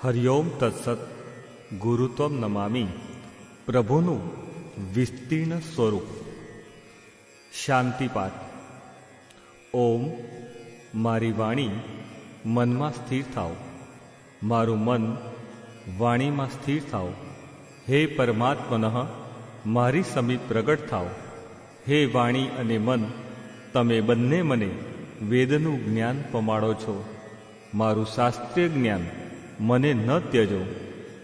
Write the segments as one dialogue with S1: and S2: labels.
S1: હરિઓમ તત્સત ગુરુત્વમ નમામિ પ્રભુનું વિસ્તીર્ણ સ્વરૂપ. શાંતિપાઠ. ઓમ મારી વાણી મનમાં સ્થિર થાવ, મારું મન વાણીમાં સ્થિર થાવ. હે પરમાત્મનઃ, મારી સમીપ પ્રગટ થાવ. હે વાણી અને મન, તમે બંને મને વેદનું જ્ઞાન પમાડો છો. મારું શાસ્ત્રીય જ્ઞાન મને ન ત્યજો,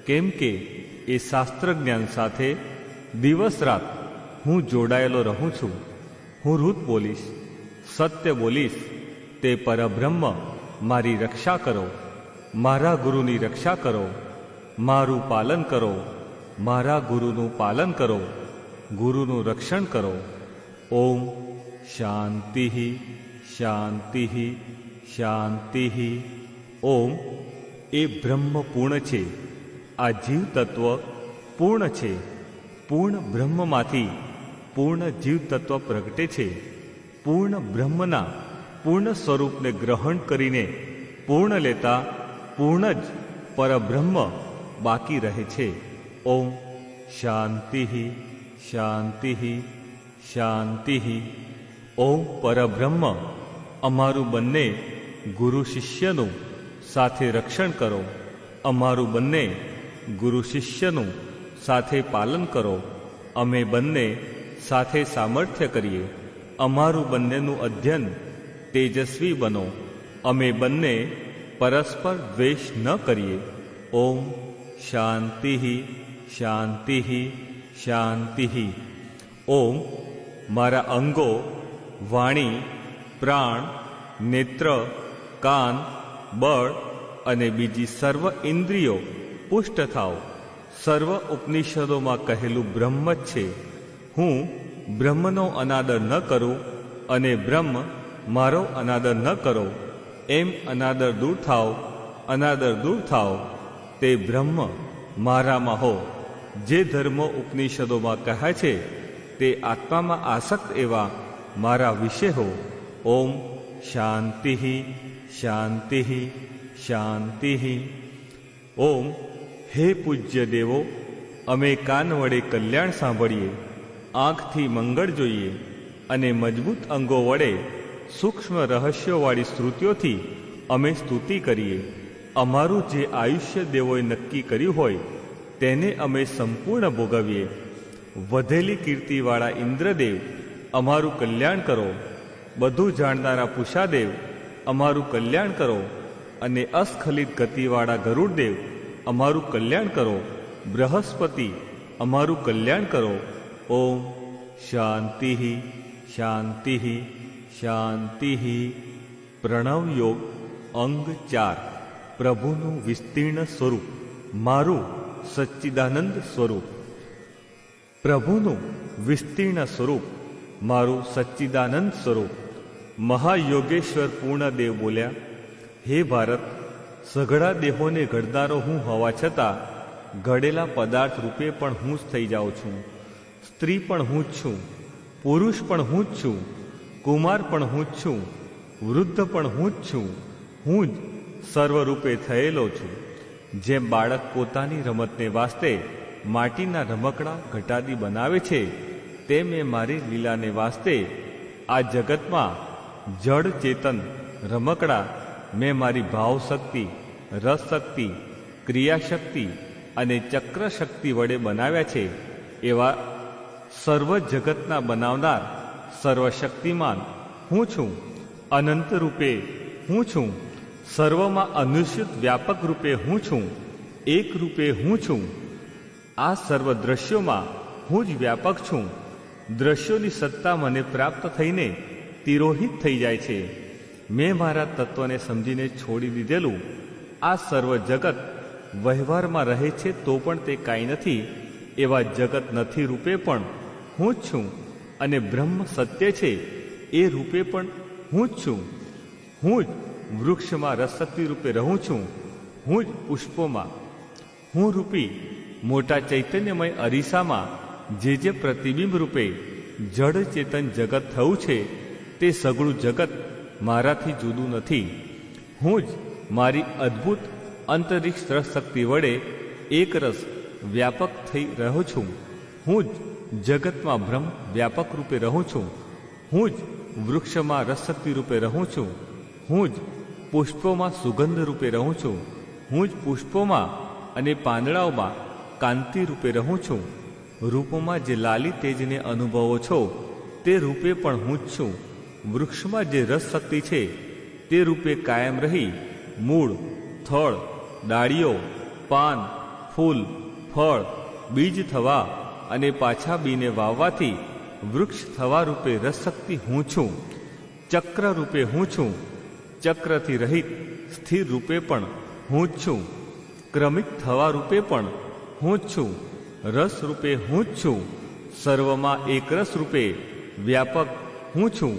S1: કેમ કે એ શાસ્ત્ર જ્ઞાન સાથે દિવસ રાત હું જોડાયેલો રહું છું. હું રૂત બોલીશ, સત્ય બોલીશ. તે પરબ્રહ્મ મારી રક્ષા કરો. મારા ગુરુની રક્ષા કરો. મારું પાલન કરો. મારા ગુરુનું પાલન કરો. ગુરુનું રક્ષણ કરો. ઓમ શાંતિ શાંતિ શાંતિ. ઓમ એ બ્રહ્મ પૂર્ણ છે. આ જીવ તત્વ પૂર્ણ છે. પૂર્ણ બ્રહ્મમાંથી પૂર્ણ જીવ તત્વ પ્રગટે છે. પૂર્ણ બ્રહ્મના પૂર્ણ સ્વરૂપને ગ્રહણ કરીને પૂર્ણ લેતા પૂર્ણ જ પરબ્રહ્મ બાકી રહે છે. ઓમ શાંતિ શાંતિ શાંતિ. ઓમ પરબ્રહ્મ અમારું બંને ગુરુ શિષ્યનું સાથે રક્ષણ કરો. અમારું બંને ગુરુ શિષ્યનું સાથે પાલન કરો. અમે બંને સાથે સામર્થ્ય કરીએ. અમારું બંનેનું અધ્યયન તેજસ્વી બનો. અમે બંને પરસ્પર દ્વેષ ન કરીએ. ઓમ શાંતિ શાંતિ શાંતિ. ઓમ મારા અંગો વાણી, પ્રાણ, નેત્ર, કાન, બળ અને બીજી સર્વ ઇન્દ્રિયો પુષ્ટ થાવ. સર્વ ઉપનિષદોમાં કહેલું બ્રહ્મ જ છે. હું બ્રહ્મનો અનાદર ન કરું અને બ્રહ્મ મારો અનાદર ન કરો. એમ અનાદર દૂર થાવ, અનાદર દૂર થાવ. તે બ્રહ્મ મારામાં હો. જે ધર્મો ઉપનિષદોમાં કહે છે તે આત્મામાં આસક્ત એવા મારા વિશે હો. ઓમ શાંતિ શાંતિ શાંતિ. ઓમ હે પૂજ્ય દેવો, અમે કાન વડે કલ્યાણ સાંભળીએ, આંખથી મંગળ જોઈએ અને મજબૂત અંગો વડે સૂક્ષ્મ રહસ્યોવાળી શ્રુતિઓથી અમે સ્તુતિ કરીએ. અમારું જે આયુષ્ય દેવોએ નક્કી કર્યું હોય તેને અમે સંપૂર્ણ ભોગવીએ. વધેલી કીર્તિવાળા ઇન્દ્રદેવ, અમારું કલ્યાણ કરો. બધું જાણનારા પૂષાદેવ, અમારું કલ્યાણ કરો. અને અસ્ખલિત ગતિવાળા ગરુડદેવ, અમારું કલ્યાણ કરો. બૃહસ્પતિ, અમારું કલ્યાણ કરો. ઓમ શાંતિ શાંતિ શાંતિ. પ્રણવ યોગ અંગ 4. પ્રભુનું વિસ્તીર્ણ સ્વરૂપ, મારું સચ્ચિદાનંદ સ્વરૂપ. પ્રભુનું વિસ્તીર્ણ સ્વરૂપ, મારું સચ્ચિદાનંદ સ્વરૂપ. મહાયોગેશ્વર પૂર્ણદેવ બોલ્યા, હે ભારત, સઘળા દેહોને ઘડનારો હું હોવા છતાં ઘડેલા પદાર્થ રૂપે પણ હું જ થઈ જાઉં છું. સ્ત્રી પણ હું જ છું, પુરુષ પણ હું જ છું, કુમાર પણ હું જ છું, વૃદ્ધ પણ હું જ છું. હું જ સર્વરૂપે થયેલો છું. જેમ બાળક પોતાની રમતને વાસ્તે માટીના રમકડા ઘટાદી બનાવે છે, તેમ એ મારી લીલાને વાસ્તે આ જગતમાં જડ ચેતન રમકડા મેં મારી ભાવશક્તિ, રસશક્તિ, ક્રિયાશક્તિ અને ચક્ર શક્તિ વડે બનાવ્યા છે. એવા સર્વ જગતના બનાવનાર સર્વશક્તિમાન હું છું. અનંત રૂપે હું છું. સર્વમાં અનુસ્યુત વ્યાપક રૂપે હું છું. એક રૂપે હું છું. આ સર્વ દ્રશ્યોમાં હું જ વ્યાપક છું. દ્રશ્યોની સત્તા મને પ્રાપ્ત થઈને તિરોહિત થઈ જાય છે. મેં મારા તત્વને સમજીને છોડી દીધેલું આ સર્વ જગત વહેવારમાં રહે છે તો પણ તે કાંઈ નથી. એવા જગત નથી રૂપે પણ હું જ છું. અને બ્રહ્મ સત્ય છે એ રૂપે પણ હું જ છું. હું જ વૃક્ષમાં રસશક્તિ રૂપે રહું છું. હું જ પુષ્પોમાં, હું રૂપી મોટા ચૈતન્યમય અરીસામાં જે પ્રતિબિંબ રૂપે જડ ચેતન જગત થયું છે તે સઘળું જગત મારાથી જુદું નથી. હું જ મારી અદ્ભુત અંતરિક્ષ રસ શક્તિ વડે એક રસ વ્યાપક થઈ રહ્યો છું. હું જ જગતમાં બ્રહ્મ વ્યાપક રૂપે રહું છું. હું જ વૃક્ષમાં રસશક્તિ રૂપે રહું છું. હું જ પુષ્પોમાં સુગંધ રૂપે રહું છું. હું જ પુષ્પોમાં અને પાંદડાઓમાં કાંતિ રૂપે રહું છું. રૂપોમાં જે લાલી તેજને અનુભવો છો તે રૂપે પણ હું જ છું. વૃક્ષમાં જે રસ શક્તિ છે તે રૂપે કાયમ રહી મૂળ, થળ, ડાળીઓ, પાન, ફૂલ, ફળ, બીજ થવા અને પાછા બીને વાવવાથી વૃક્ષ થવા રૂપે રસશક્તિ હું છું. ચક્ર રૂપે હું છું. ચક્રથી રહિત સ્થિર રૂપે પણ હું જ છું. ક્રમિક થવા રૂપે પણ હું જ છું. રસ રૂપે હું જ છું. સર્વમાં એક રસ રૂપે વ્યાપક હું છું.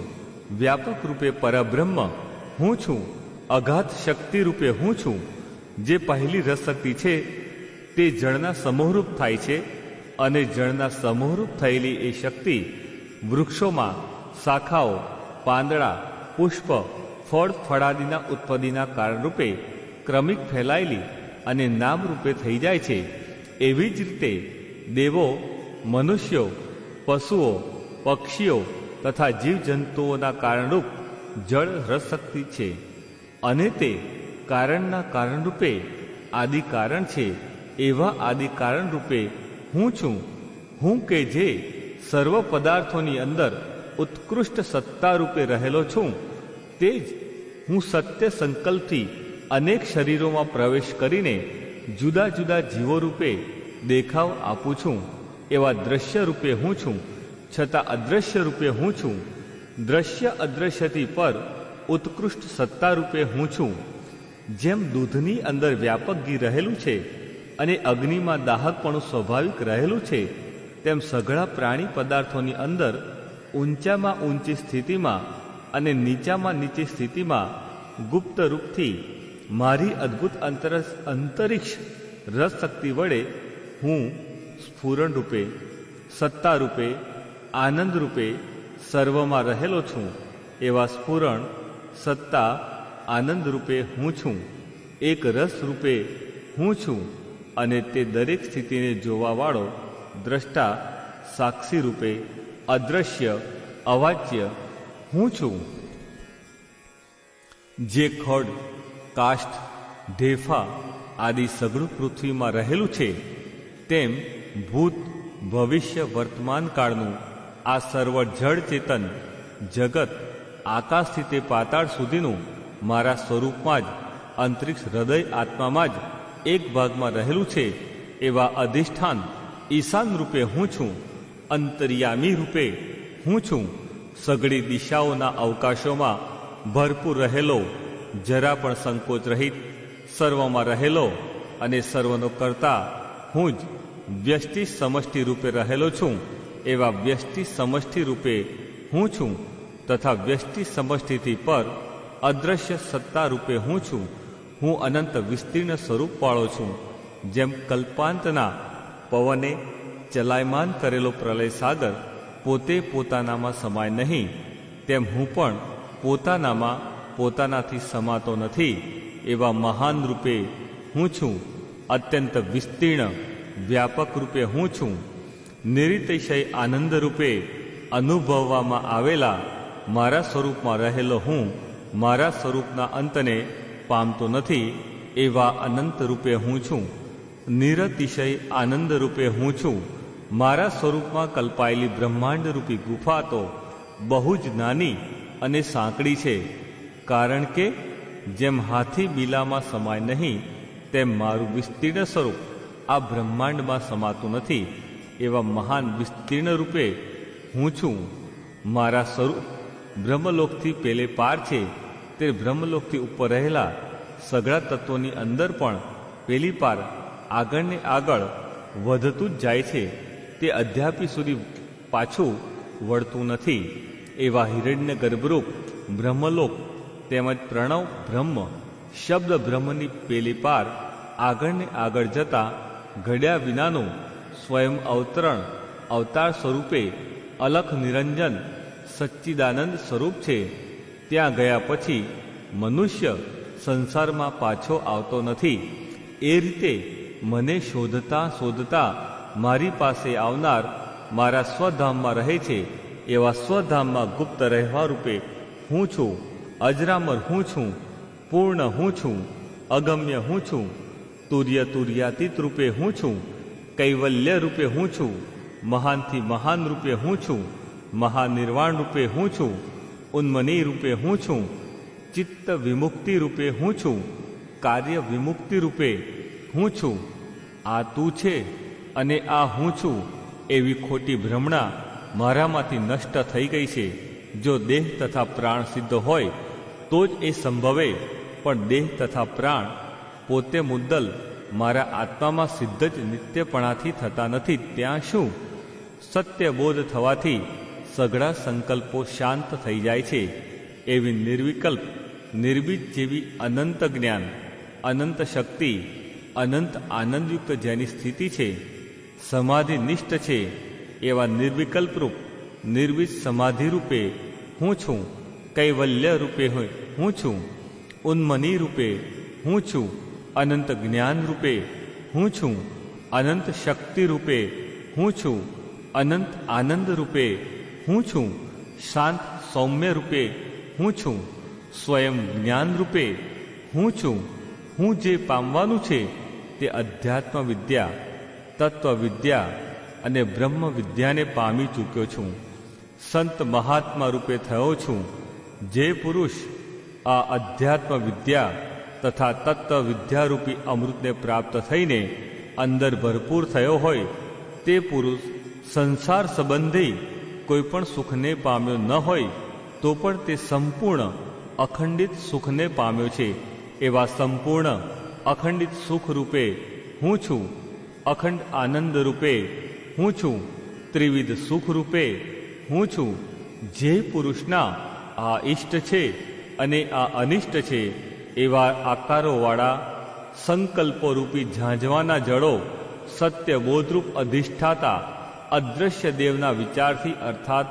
S1: વ્યાપક રૂપે પરબ્રહ્મ હું છું. અગાધ શક્તિ રૂપે હું છું. જે પહેલી રસશક્તિ છે તે જળના સમૂહરૂપ થાય છે અને જળના સમૂહરૂપ થયેલી એ શક્તિ વૃક્ષોમાં શાખાઓ, પાંદડા, પુષ્પ, ફળ ફળાદિના ઉત્પત્તિના કારણરૂપે ક્રમિક ફેલાયેલી અને નામરૂપે થઈ જાય છે. એવી જ રીતે દેવો, મનુષ્યો, પશુઓ, પક્ષીઓ તથા જીવજંતુઓના કારણરૂપ જળ રસશક્તિ છે અને તે કારણના કારણરૂપે આદિ કારણ છે. એવા આદિ કારણ રૂપે હું છું. હું કે જે સર્વ પદાર્થોની અંદર ઉત્કૃષ્ટ સત્તા રૂપે રહેલો છું તે જ હું સત્ય સંકલ્પથી અનેક શરીરોમાં પ્રવેશ કરીને જુદા જુદા જીવો રૂપે દેખાવ આપું છું. એવા દ્રશ્ય રૂપે હું છું, છતાં અદ્રશ્ય રૂપે હું છું. દ્રશ્ય અદ્રશ્યથી પર ઉત્કૃષ્ટ સત્તા રૂપે હું છું. જેમ દૂધની અંદર વ્યાપક ઘી રહેલું છે અને અગ્નિમાં દાહકપણું સ્વાભાવિક રહેલું છે, તેમ સઘળા પ્રાણી પદાર્થોની અંદર ઊંચામાં ઊંચી સ્થિતિમાં અને નીચામાં નીચી સ્થિતિમાં ગુપ્ત રૂપથી મારી અદ્ભુત અંતરિક્ષ રસશક્તિ વડે હું સ્ફુરણ રૂપે, સત્તા રૂપે, આનંદ રૂપે સર્વમાં રહેલો છું. એવા સ્ફુરણ, સત્તા, આનંદ રૂપે હું છું. એક રસ રૂપે હું છું અને તે દરેક સ્થિતિને જોવાવાળો દ્રષ્ટા, સાક્ષી રૂપે અદ્રશ્ય, અવાચ્ય હું છું. જે ખડ, કાષ્ઠ, ઢેફા આદિ સઘળું પૃથ્વીમાં રહેલું છે તેમ ભૂત, ભવિષ્ય, વર્તમાન કાળનું આ સર્વ જળ ચેતન જગત આકાશથી તે પાતાળ સુધીનું મારા સ્વરૂપમાં જ અંતરિક્ષ હૃદય આત્મામાં જ એક ભાગમાં રહેલું છે. એવા અધિષ્ઠાન ઈશાન રૂપે હું છું. અંતર્યામી રૂપે હું છું. સઘળી દિશાઓના અવકાશોમાં ભરપૂર રહેલો, જરા પણ સંકોચ રહિત સર્વમાં રહેલો અને સર્વનો કરતા હું જ વ્યષ્ટિ સમષ્ટિ રૂપે રહેલો છું. એવા વ્યષ્ટિ સમષ્ટિ રૂપે હું છું તથા વ્યષ્ટિ સમષ્ટિથી પર અદ્રશ્ય સત્તા રૂપે હું છું. હું અનંત વિસ્તીર્ણ સ્વરૂપવાળો છું. જેમ કલ્પાંતના પવને ચલાયમાન કરેલો પ્રલય સાગર પોતે પોતાનામાં સમાય નહીં, તેમ હું પણ પોતાનામાં પોતાનાથી સમાતો નથી. એવા મહાન રૂપે હું છું. અત્યંત વિસ્તીર્ણ વ્યાપક રૂપે હું છું. નિરીતિશય આનંદ રૂપે અનુભવવામાં આવેલા મારા સ્વરૂપમાં રહેલો હું મારા સ્વરૂપના અંતને પામતો નથી. એવા અનંત રૂપે હું છું. નિરતિશય આનંદ રૂપે હું છું. મારા સ્વરૂપમાં કલ્પાયેલી બ્રહ્માંડ રૂપી ગુફા તો બહુ જ નાની અને સાંકડી છે, કારણ કે જેમ હાથી બીલામાં સમાય નહીં તેમ મારું વિસ્તીર્ણ સ્વરૂપ આ બ્રહ્માંડમાં સમાતું નથી. એવા મહાન વિસ્તીર્ણ રૂપે હું છું. મારા સ્વરૂપ બ્રહ્મલોકથી પેલે પાર છે. તે બ્રહ્મલોકથી ઉપર રહેલા સઘળા તત્વોની અંદર પણ પેલી પાર આગળને આગળ વધતું જ જાય છે. તે અધ્યાપી સુધી પાછું વળતું નથી. એવા હિરણ્ય ગર્ભરૂપ બ્રહ્મલોક તેમજ પ્રણવ બ્રહ્મ શબ્દ બ્રહ્મની પેલી પાર આગળને આગળ જતા ઘડ્યા વિનાનું સ્વયં અવતરણ અવતાર સ્વરૂપે અલખ નિરંજન સચ્ચિદાનંદ સ્વરૂપ છે. ત્યાં ગયા પછી મનુષ્ય સંસારમાં પાછો આવતો નથી. એ રીતે મને શોધતા શોધતા મારી પાસે આવનાર મારા સ્વધામમાં રહે છે. એવા સ્વધામમાં ગુપ્ત રહેવા રૂપે હું છું. અજરામર હું છું. પૂર્ણ હું છું. અગમ્ય હું છું. તુર્ય તુર્યાતીત રૂપે હું છું. કૈવલ્ય રૂપે હું છું. મહાનથી મહાન રૂપે હું છું. મહાનિર્વાણ રૂપે હું છું. ઉન્મની રૂપે હું છું. ચિત્ત વિમુક્તિ રૂપે હું છું. કાર્ય વિમુક્તિ રૂપે હું છું. આ તું છે અને આ હું છું એવી ખોટી ભ્રમણા મારામાંથી નષ્ટ થઈ ગઈ છે. જો દેહ તથા પ્રાણ સિદ્ધ હોય તો જ એ સંભવે, પણ દેહ તથા પ્રાણ પોતે મુદ્દલ મારા આત્મામાં સિદ્ધ જ નિત્યપણાથી થતા નથી. ત્યાં શું? સત્યબોધ થવાથી સઘળા સંકલ્પો શાંત થઈ જાય છે. એવી નિર્વિકલ્પ નિર્બીજ જેવી અનંત જ્ઞાન, અનંત શક્તિ, અનંત આનંદયુક્ત જેની સ્થિતિ છે, સમાધિનિષ્ઠ છે એવા નિર્વિકલ્પ રૂપ નિર્બીજ સમાધિ રૂપે હું છું. કૈવલ્ય રૂપે હું છું. ઉન્મની રૂપે હું છું. અનંત જ્ઞાન રૂપે હું છું. અનંત શક્તિ રૂપે હું છું. અનંત આનંદ રૂપે હું છું. શાંત સૌમ્ય રૂપે હું છું. સ્વયં જ્ઞાન રૂપે હું છું. હું જે પામવાનું છે તે અધ્યાત્મ વિદ્યા, તત્વ વિદ્યા અને બ્રહ્મ વિદ્યાને પામી ચૂક્યો છું. સંત મહાત્મા રૂપે થયો છું. જે પુરુષ આ અધ્યાત્મ વિદ્યા તથા તત્વ વિદ્યારૂપી અમૃતને પ્રાપ્ત થઈને અંદર ભરપૂર થયો હોય તે પુરુષ સંસાર સંબંધી કોઈ પણ સુખને પામ્યો ન હોય તો પણ તે સંપૂર્ણ અખંડિત સુખને પામ્યો છે. એવા સંપૂર્ણ અખંડિત સુખ રૂપે હું છું. અખંડ આનંદ રૂપે હું છું. ત્રિવિધ સુખ રૂપે હું છું. જે પુરુષના આ ઇષ્ટ છે અને આ અનિષ્ટ છે એવા આકારોવાળા સંકલ્પોરૂપી ઝાંઝવાના જળો સત્યબોધરૂપ અધિષ્ઠાતા અદૃશ્ય દેવના વિચારથી અર્થાત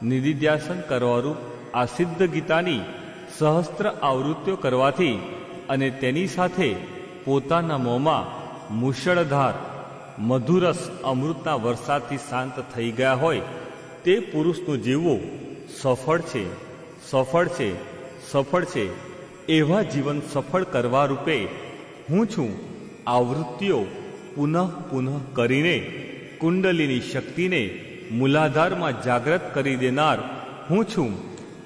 S1: નિધિધ્યાસન કરવારૂપ આ સિદ્ધ ગીતાની સહસ્ત્ર આવૃત્તિઓ કરવાથી અને તેની સાથે પોતાના મોંમાં મુશળધાર મધુરસ અમૃતના વરસાદથી શાંત થઈ ગયા હોય તે પુરુષનું જીવવું સફળ છે, સફળ છે, સફળ છે. એવા જીવન સફળ કરવા રૂપે હું છું. આવૃત્તિઓ પુનઃ પુનઃ કરીને કુંડલીની શક્તિને મૂલાધારમાં જાગ્રત કરી દેનાર હું છું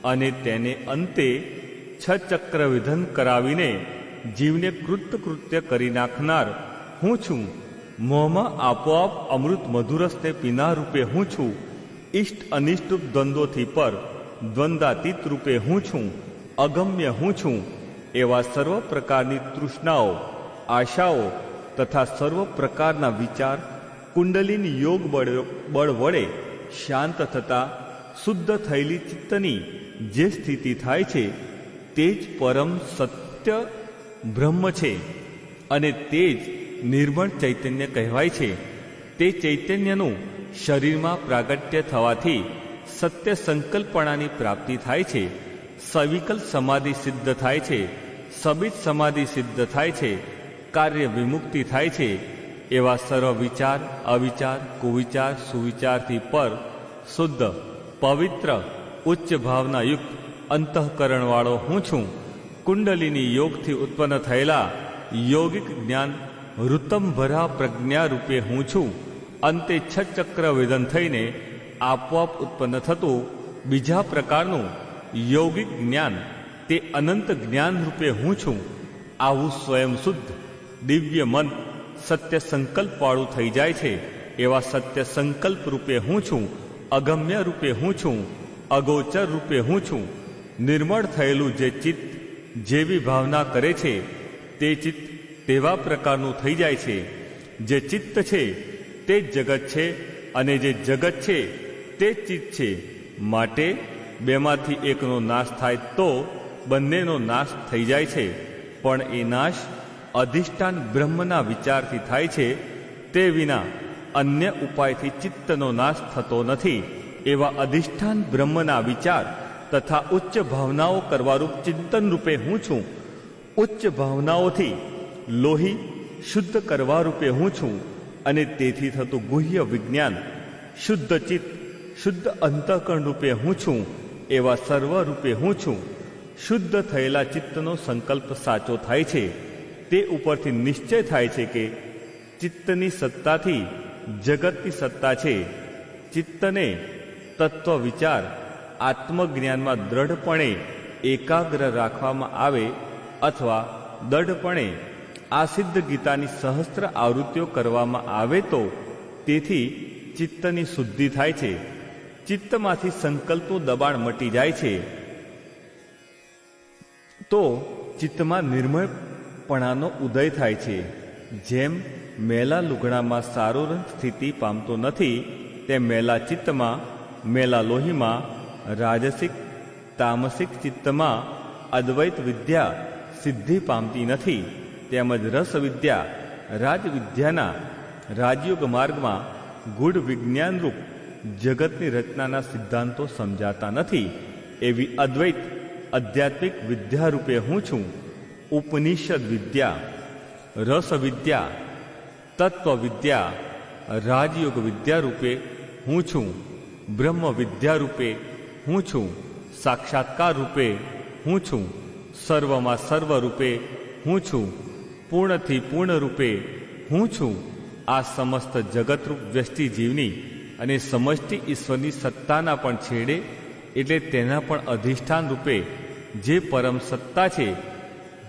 S1: અને તેને અંતે છચક્ર વિધન કરાવીને જીવને કૃત્ય કરી નાખનાર હું છું. મોંમાં આપોઆપ અમૃત મધુરસને પીનાર રૂપે હું છું. ઇષ્ટ અનિષ્ટ દ્વંદ્વોથી પર દ્વંદ્વાતીત રૂપે હું છું. અગમ્ય હું છું. એવા સર્વ પ્રકારની તૃષ્ણાઓ, આશાઓ તથા સર્વ પ્રકારના વિચાર કુંડલીની યોગ બળ વડે શાંત થતા શુદ્ધ થયેલી ચિત્તની જે સ્થિતિ થાય છે તે જ પરમ સત્ય બ્રહ્મ છે અને તે જ નિર્મળ ચૈતન્ય કહેવાય છે. તે ચૈતન્યનું શરીરમાં પ્રાગટ્ય થવાથી સત્ય સંકલ્પણાની પ્રાપ્તિ થાય છે. સવિકલ સમાધિ સિદ્ધ થાય છે. સબિત સમાધિ સિદ્ધ થાય છે. કાર્ય વિમુક્તિ થાય છે. એવા સર્વ વિચાર, અવિચાર, કુવિચાર, સુવિચારથી પર શુદ્ધ, પવિત્ર, ઉચ્ચ ભાવનાયુક્ત અંતઃકરણવાળો હું છું. કુંડલીની યોગથી ઉત્પન્ન થયેલા યોગિક જ્ઞાન ઋતંભરા પ્રજ્ઞા રૂપે હું છું. અંતે છચક્ર વેદન થઈને આપોઆપ ઉત્પન્ન થતું બીજા પ્રકારનું યોગિક જ્ઞાન તે અનંત જ્ઞાન રૂપે હું છું. આવું સ્વયં શુદ્ધ દિવ્ય મન સત્ય સંકલ્પવાળું થઈ જાય છે. એવા સત્ય સંકલ્પ રૂપે હું છું. અગમ્ય રૂપે હું છું. અગોચર રૂપે હું છું. નિર્મળ થયેલું જે ચિત્ત જેવી ભાવના કરે છે તે ચિત્ત તેવા પ્રકારનું થઈ જાય છે. જે ચિત્ત છે તે જ જગત છે અને જે જગત છે તે જ ચિત્ત છે. માટે બેમાંથી એકનો નાશ થાય તો બંનેનો નાશ થઈ જાય છે. પણ એ નાશ અધિષ્ઠાન બ્રહ્મના વિચારથી થાય છે. તે વિના અન્ય ઉપાયથી ચિત્તનો નાશ થતો નથી. એવા અધિષ્ઠાન બ્રહ્મના વિચાર તથા ઉચ્ચ ભાવનાઓ કરવારૂપ ચિંતન રૂપે હું છું. ઉચ્ચ ભાવનાઓથી લોહી શુદ્ધ કરવા રૂપે હું છું અને તેથી થતું ગુહ્ય વિજ્ઞાન શુદ્ધ ચિત્ત શુદ્ધ અંતઃકરણ રૂપે હું છું એવા સર્વ રૂપે હું છું. શુદ્ધ થયેલા ચિત્તનો સંકલ્પ સાચો થાય છે. તે ઉપરથી નિશ્ચય થાય છે કે ચિત્તની સત્તાથી જગતની સત્તા છે. ચિત્તને તત્વ વિચાર આત્મજ્ઞાનમાં દ્રઢપણે એકાગ્ર રાખવામાં આવે અથવા દૃઢપણે આ સિદ્ધ ગીતાની સહસ્ત્ર આવૃત્તિઓ કરવામાં આવે તો તેથી ચિત્તની શુદ્ધિ થાય છે. ચિત્તમાંથી સંકલ્પનું દબાણ મટી જાય છે. તો ચિત્તમાં નિર્મળપણાનો ઉદય થાય છે. જેમ મેલા લુગડામાં સારો રંગ સ્થિતિ પામતો નથી તેમ મેલા ચિત્તમાં મેલા લોહીમાં રાજસિક તામસિક ચિત્તમાં અદ્વૈત વિદ્યા સિદ્ધિ પામતી નથી. તેમજ રસવિદ્યા રાજવિદ્યાના રાજયોગ માર્ગમાં ગૂઢ વિજ્ઞાનરૂપ જગતની રચનાના સિદ્ધાંતો સમજાતા નથી. એવી અદ્વૈત આધ્યાત્મિક વિદ્યા રૂપે હું છું. ઉપનિષદ વિદ્યા રસવિદ્યા તત્વવિદ્યા રાજયોગ વિદ્યા રૂપે હું છું. બ્રહ્મ વિદ્યા રૂપે હું છું. સાક્ષાત્કાર રૂપે હું છું. સર્વમાં સર્વ રૂપે હું છું. પૂર્ણથી પૂર્ણ રૂપે હું છું. આ સમસ્ત જગતરૂપ વ્યષ્ટિ જીવની અને સમષ્ટિ ઈશ્વરની સત્તાના પણ છેડે એટલે તેના પણ અધિષ્ઠાન રૂપે જે પરમ સત્તા છે,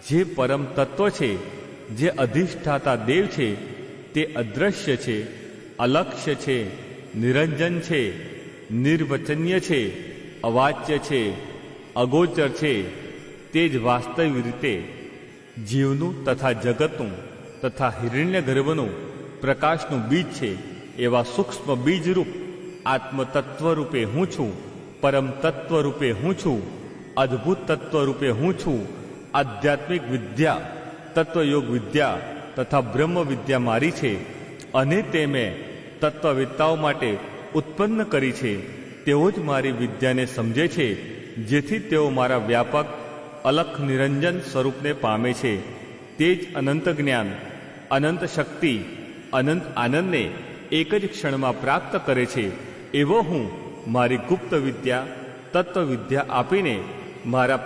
S1: જે પરમ તત્વ છે, જે અધિષ્ઠાતા દેવ છે, તે અદ્રશ્ય છે, અલક્ષ્ય છે, નિરંજન છે, નિર્વચનીય છે, અવાચ્ય છે, અગોચર છે. તે જ વાસ્તવિક રીતે જીવનું તથા જગતનું તથા હિરણ્ય ગર્ભનું પ્રકાશનું બીજ છે. એવા સૂક્ષ્મ બીજરૂપ આત્મતત્વ રૂપે હું છું. પરમ તત્વ રૂપે હું છું. અદ્ભુત તત્વ રૂપે હું છું. આધ્યાત્મિક વિદ્યા તત્વયોગ વિદ્યા તથા બ્રહ્મ વિદ્યા મારી છે અને તે મેં તત્વવેત્તાઓ માટે ઉત્પન્ન કરી છે. તેઓ જ મારી વિદ્યાને સમજે છે, જેથી તેઓ મારા વ્યાપક અલખ નિરંજન સ્વરૂપને પામે છે. તે જ અનંત જ્ઞાન, અનંત શક્તિ, અનંત આનંદને એક જ ક્ષણમાં પ્રાપ્ત કરે છે. એવો હું મારી ગુપ્ત વિદ્યા તત્વવિદ્યા આપીને મારા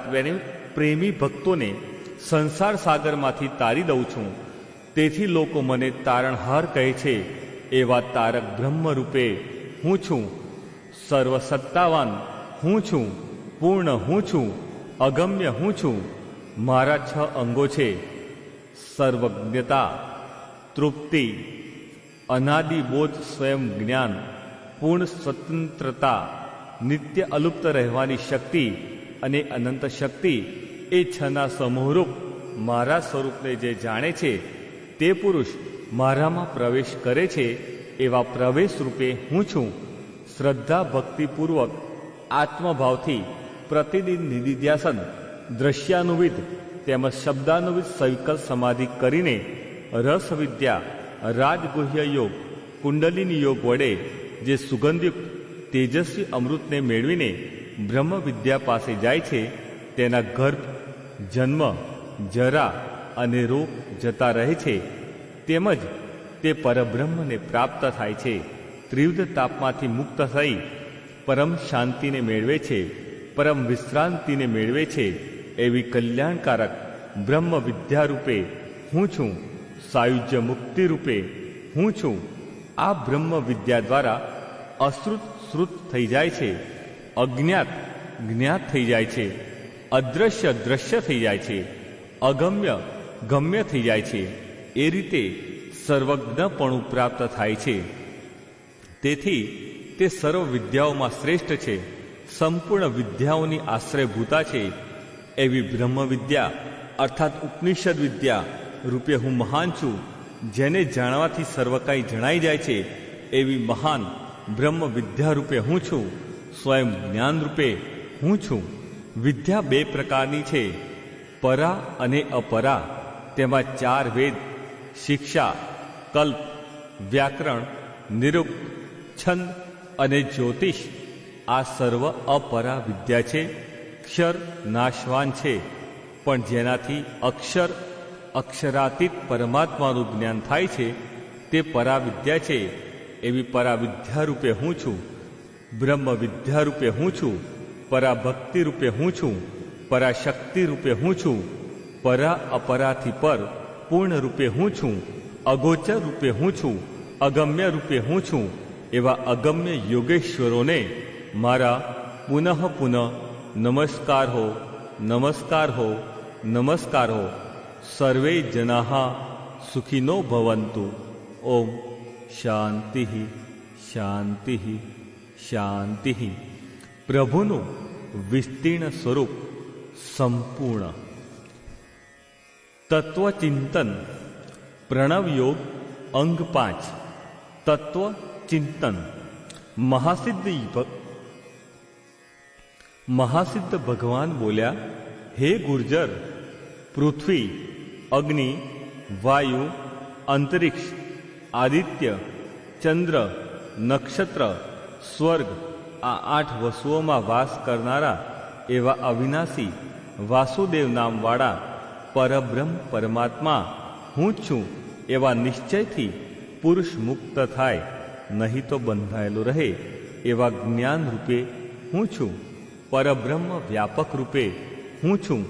S1: પ્રેમી ભક્તોને સંસાર સાગરમાંથી તારી દઉં છું. તેથી લોકો મને તારણહાર કહે છે. એવા તારક બ્રહ્મ રૂપે હું છું. સર્વસત્તાવાન હું છું. પૂર્ણ હું છું. અગમ્ય હું છું. મારા 6 અંગો છે: સર્વજ્ઞતા, તૃપ્તિ, અનાદિબોધ સ્વયં જ્ઞાન, પૂર્ણ સ્વતંત્રતા, નિત્ય અલુપ્ત રહેવાની શક્તિ અને અનંત શક્તિ. એ 6ના સમૂહરૂપ મારા સ્વરૂપને જે જાણે છે તે પુરુષ મારામાં પ્રવેશ કરે છે. એવા પ્રવેશ રૂપે હું છું. શ્રદ્ધા ભક્તિપૂર્વક આત્મભાવથી પ્રતિદિન નિધિધ્યાસન દ્રશ્યાનુવિદ તેમજ શબ્દાનુવિદ સવિકલ સમાધિ કરીને રસવિદ્યા રાજગુહ્ય યોગ કુંડલિની યોગ વડે જે સુગંધયુક્ત તેજસ્વી અમૃતને મેળવીને બ્રહ્મ વિદ્યા પાસે જાય છે, તેના ગર્ભ, જન્મ, જરા અને રોગ જતા રહે છે. તેમજ તે પરબ્રહ્મને પ્રાપ્ત થાય છે. ત્રિવિધ તાપમાંથી મુક્ત થઈ પરમ શાંતિને મેળવે છે, પરમ વિશ્રાંતિને મેળવે છે. એવી કલ્યાણકારક બ્રહ્મ વિદ્યા રૂપે હું છું. સાયુજ્ય મુક્તિ રૂપે હું છું. આ બ્રહ્મ વિદ્યા દ્વારા અશ્રુત શ્રુત થઈ જાય છે, અજ્ઞાત જ્ઞાત થઈ જાય છે, અદ્રશ્ય દ્રશ્ય થઈ જાય છે, અગમ્ય ગમ્ય થઈ જાય છે. એ રીતે સર્વજ્ઞપણું પ્રાપ્ત થાય છે. તેથી તે સર્વ વિદ્યાઓમાં શ્રેષ્ઠ છે, સંપૂર્ણ વિદ્યાઓની આશ્રયભૂતા છે. એવી બ્રહ્મ વિદ્યા અર્થાત ઉપનિષદ વિદ્યા રૂપે હું મહાન છું. જેને જાણવાથી સર્વ કાંઈ જણાઈ જાય છે એવી મહાન બ્રહ્મ વિદ્યા રૂપે હું છું. સ્વયં જ્ઞાન રૂપે હું છું. વિદ્યા 2 પ્રકારની છે: પરા અને અપરા. તેમાં 4 વેદ, શિક્ષા, કલ્પ, વ્યાકરણ, નિરુક્ત, છંદ અને જ્યોતિષ આ સર્વ અપરા વિદ્યા છે. ક્ષર નાશવાન છે. પણ જેનાથી અક્ષરાતીત પરમાત્માનું જ્ઞાન થાય છે તે પરાવિદ્યા છે. એવી પરાવિદ્યા રૂપે હું છું. બ્રહ્મ વિદ્યા રૂપે હું છું. પરાભક્તિ રૂપે હું છું. પરાશક્તિ રૂપે હું છું. પરા અપરાથી પર પૂર્ણ રૂપે હું છું. અગોચર રૂપે હું છું. અગમ્ય રૂપે હું છું. એવા અગમ્ય યોગેશ્વરોને મારા પુનઃ પુનઃ નમસ્કાર હો, નમસ્કાર હો, નમસ્કાર હો. સર્વે જનાઃ સુખિનો ભવન્તુ. ઓમ શાંતિ શાંતિ શાંતિ. પ્રભુનું વિસ્તીર્ણ સ્વરૂપ સંપૂર્ણ. તત્વચિંતન. પ્રણવ યોગ અંગ 5. તત્વચિંતન. મહાસિદ્ધ ભગવાન બોલ્યા, હે ગુર્જર, પૃથ્વી, અગ્નિ, વાયુ, અંતરિક્ષ, આદિત્ય, ચંદ્ર, નક્ષત્ર, સ્વર્ગ, આ 8 વસુઓમાં વાસ કરનારા એવા અવિનાશી વાસુદેવ નામવાળા પરબ્રહ્મ પરમાત્મા હું જ છું એવા નિશ્ચયથી પુરુષ મુક્ત થાય, નહીં તો બંધાયેલો રહે એવા જ્ઞાન રૂપે હું છું. પરબ્રહ્મ વ્યાપક રૂપે હું છું.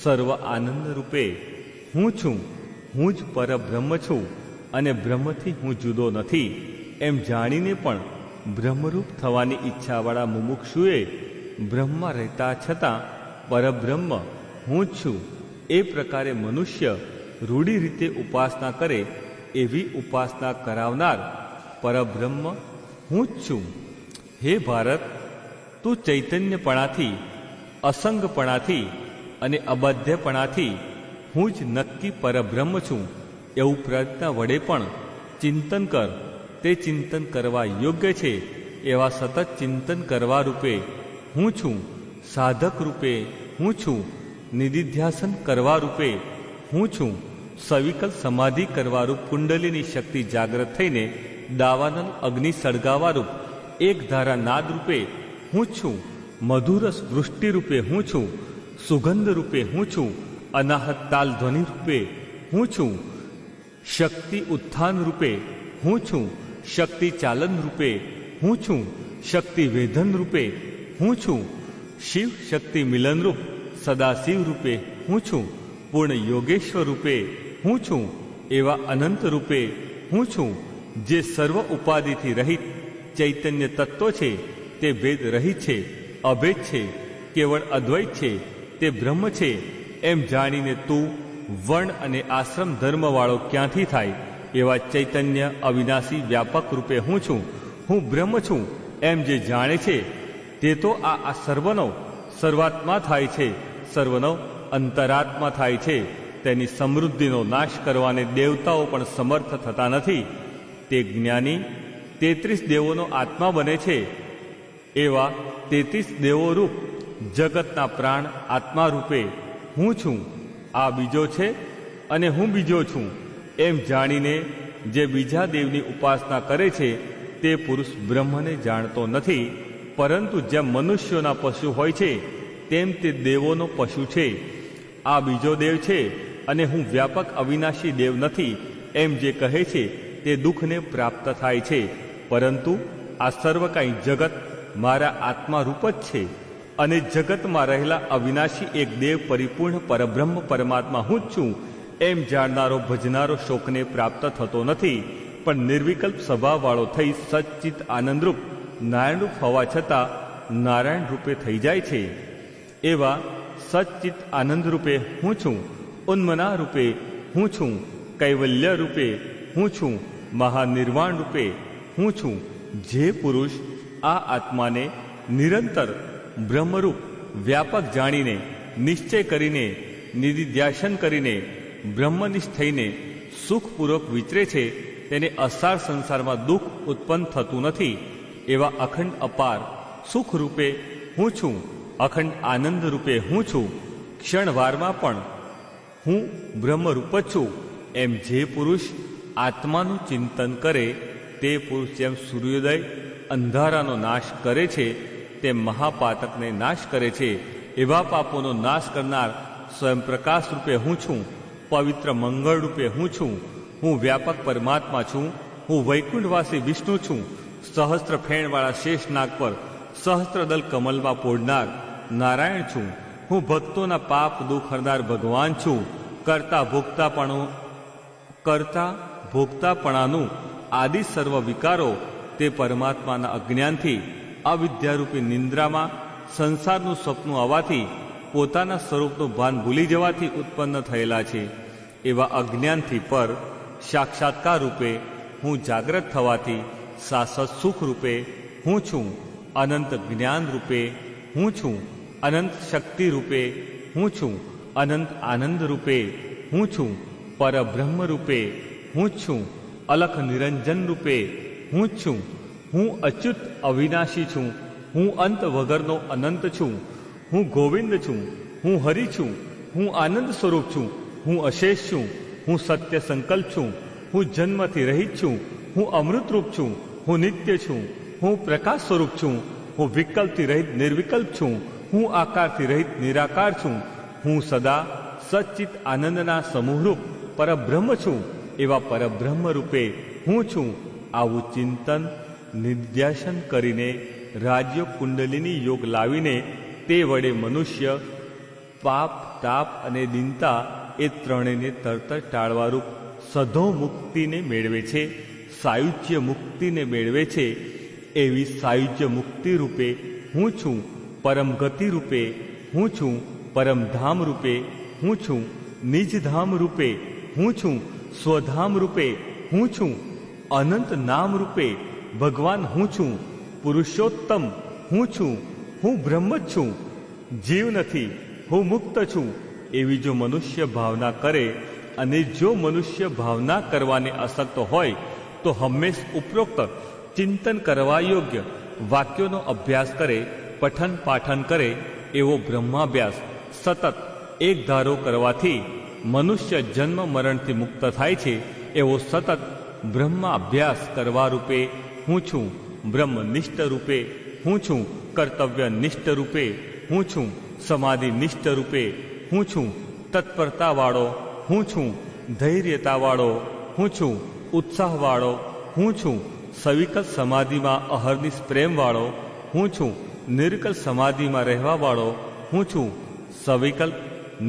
S1: સર્વ આનંદ રૂપે હું છું. હું જ પરબ્રહ્મ છું અને બ્રહ્મથી હું જુદો નથી એમ જાણીને પણ બ્રહ્મરૂપ થવાની ઈચ્છાવાળા મુમુક્ષુએ બ્રહ્મમાં રહેતા છતાં પરબ્રહ્મ હું જ છું એ પ્રકારે મનુષ્ય રૂઢી રીતે ઉપાસના કરે એવી ઉપાસના કરાવનાર પરબ્રહ્મ હું જ છું. હે ભારત, તું ચૈતન્યપણાથી, અસંગપણાથી અને અબાધ્યપણાથી હું જ નક્કી પરબ્રહ્મ છું એવું પ્રજ્ઞા વડે પણ ચિંતન કર. તે ચિંતન કરવા યોગ્ય છે એવા સતત ચિંતન કરવા રૂપે હું છું. સાધક રૂપે હું છું. નિધિધ્યાસન કરવા રૂપે હું છું. સવિકલ સમાધિ કરવારૂપ કુંડલીની શક્તિ જાગ્રત થઈને દાવાનલ અગ્નિ સળગાવારૂપ એક ધારા નાદ રૂપે હું છું. મધુરસ વૃષ્ટિ રૂપે હું છું. સુગંધ રૂપે હું છું. અનાહત તાલ ધ્વનિ રૂપે હું છું. શક્તિ ઉત્થાન રૂપે હું છું. શક્તિ ચાલન રૂપે હું છું. શક્તિ વેધન રૂપે હું છું. શિવ શક્તિ મિલનરૂપ સદાશિવ રૂપે હું છું. પૂર્ણ યોગેશ્વર રૂપે હું છું. એવા અનંત રૂપે હું છું. જે સર્વ ઉપાધિથી રહિત ચૈતન્ય તત્વ છે તે ભેદ રહિત છે, અભેદ છે, કેવળ અદ્વૈત છે, તે બ્રહ્મ છે એમ જાણીને તું વર્ણ અને આશ્રમ ધર્મવાળો ક્યાંથી થાય એવા ચૈતન્ય અવિનાશી વ્યાપક રૂપે હું છું. હું બ્રહ્મ છું એમ જે જાણે છે તે તો આ સર્વનો સર્વાત્મા થાય છે, સર્વનો અંતરાત્મા થાય છે. તેની સમૃદ્ધિનો નાશ કરવાને દેવતાઓ પણ સમર્થ થતા નથી. તે જ્ઞાની 33 દેવોનો આત્મા બને છે. એવા 33 દેવો રૂપ જગતના પ્રાણ આત્મા રૂપે હું છું. આ બીજો છે અને હું બીજો છું એમ જાણીને જે બીજા દેવની ઉપાસના કરે છે તે પુરુષ બ્રહ્મને જાણતો નથી. પરંતુ જેમ મનુષ્યોના પશુ હોય છે તેમ તે દેવોનો પશુ છે. આ બીજો દેવ છે અને હું વ્યાપક અવિનાશી દેવ નથી એમ જે કહે છે તે દુઃખને પ્રાપ્ત થાય છે. પરંતુ આ સર્વ કાંઈ જગત મારા આત્મા રૂપ જ છે અને જગતમાં રહેલા અવિનાશી એક દેવ પરિપૂર્ણ પરબ્રહ્મ પરમાત્મા હું જ છું એમ જાણનારો ભજનારો શોકને પ્રાપ્ત થતો નથી, પણ નિર્વિકલ્પ સ્વભાવવાળો થઈ સચ્ચિત આનંદરૂપ નારાયણરૂપ હોવા છતાં નારાયણ રૂપે થઈ જાય છે. એવા સચ્ચિત આનંદ રૂપે હું છું. ઉન્મના રૂપે હું છું. કૈવલ્ય રૂપે હું છું. મહાનિર્વાણ રૂપે હું છું. જે પુરુષ આ આત્માને નિરંતર બ્રહ્મરૂપ વ્યાપક જાણીને નિશ્ચય કરીને નિધિધ્યાસન કરીને બ્રહ્મનિષ્ઠ થઈને સુખપૂર્વક વિચરે છે તેને અસાર સંસારમાં દુઃખ ઉત્પન્ન થતું નથી. એવા અખંડ અપાર સુખ રૂપે હું છું. અખંડ આનંદ રૂપે હું છું. ક્ષણવારમાં પણ હું બ્રહ્મરૂપ જ છું એમ જે પુરુષ આત્માનું ચિંતન કરે તે પુરુષ જેમ સૂર્યોદય અંધારાનો નાશ કરે છે તે મહાપાતકને નાશ કરે છે. એવા પાપોનો નાશ કરનાર સ્વયં પ્રકાશ રૂપે હું છું, પવિત્ર મંગળ રૂપે હું છું, હું વ્યાપક પરમાત્મા છું, હું વૈકુંઠવાસી વિષ્ણુ છું, સહસ્ત્ર ફેણવાળા શેષ નાગ પર સહસ્ત્રદલ કમલમાં પોડનાર નારાયણ છું, હું ભક્તોના પાપ દુઃખ હરનાર ભગવાન છું, કરતા ભોગતાપણાનું આદિ સર્વ વિકારો તે પરમાત્માના અજ્ઞાનથી અવિદ્યારૂપી નિંદ્રામાં સંસારનું સપનું આવવાથી પોતાના સ્વરૂપનું ભાન ભૂલી જવાથી ઉત્પન્ન થયેલા છે. એવા અજ્ઞાનથી પર સાક્ષાત્કાર રૂપે હું જાગ્રત થવાથી શાશ્વત સુખ રૂપે હું છું, અનંત જ્ઞાન રૂપે હું છું, અનંત શક્તિ રૂપે હું છું, અનંત આનંદ રૂપે હું છું, પરબ્રહ્મ રૂપે હું જ છું, અલખ નિરંજન રૂપે હું જ છું, હું અચ્યુત અવિનાશી છું, હું અંત વગરનો અનંત છું, હું ગોવિંદ છું, હું હરિ છું, હું આનંદ સ્વરૂપ છું, હું અશેષ છું, હું સત્ય સંકલ્પ છું, હું જન્મથી રહિત છું, હું અમૃતરૂપ છું, હું નિત્ય છું, હું પ્રકાશ સ્વરૂપ છું, હું વિકલ્પથી રહિત નિર્વિકલ્પ છું, હું આકારથી રહિત નિરાકાર છું, હું સદા સચ્ચિત આનંદના સમૂહરૂપ પરબ્રહ્મ છું, એવા પરબ્રહ્મ રૂપે હું છું. આવું ચિંતન નિધ્યાસન કરીને રાજયોગ કુંડલિની યોગ લાવીને તે વડે મનુષ્ય પાપ તાપ અને દીનતા એ ત્રણેયને તરત ટાળવારૂપ સધો મુક્તિને મેળવે છે, સાયુજ્ય મુક્તિને મેળવે છે. એવી સાયુજ્ય મુક્તિ રૂપે હું છું, પરમ ગતિ રૂપે હું છું, પરમધામ રૂપે હું છું, નિજધામ રૂપે હું છું, સ્વધામ રૂપે હું છું, અનંત નામ રૂપે ભગવાન હું છું, પુરુષોત્તમ હું છું, હું બ્રહ્મ જ છું, જીવ નથી, હું મુક્ત છું. એવી જો મનુષ્ય ભાવના કરે અને જો મનુષ્ય ભાવના કરવાને અશક્ત હોય તો હંમેશ ઉપરોક્ત ચિંતન કરવા યોગ્ય વાક્યોનો અભ્યાસ કરે, પઠન પાઠન કરે. એવો બ્રહ્માભ્યાસ સતત એક ધારો કરવાથી મનુષ્ય જન્મ મરણથી મુક્ત થાય છે. એવો સતત બ્રહ્માભ્યાસ કરવા રૂપે હું છું, બ્રહ્મનિષ્ઠ રૂપે હું છું, કર્તવ્યનિષ્ઠ રૂપે હું છું, સમાધિનિષ્ઠ રૂપે હું છું, તત્પરતાવાળો હું છું, ધૈર્યતાવાળો હું છું, ઉત્સાહવાળો હું છું, સવિકલ સમાધિમાં અહર્નિશ પ્રેમવાળો હું છું, નિર્વિકલ સમાધિમાં રહેવાવાળો હું છું, સવિકલ્પ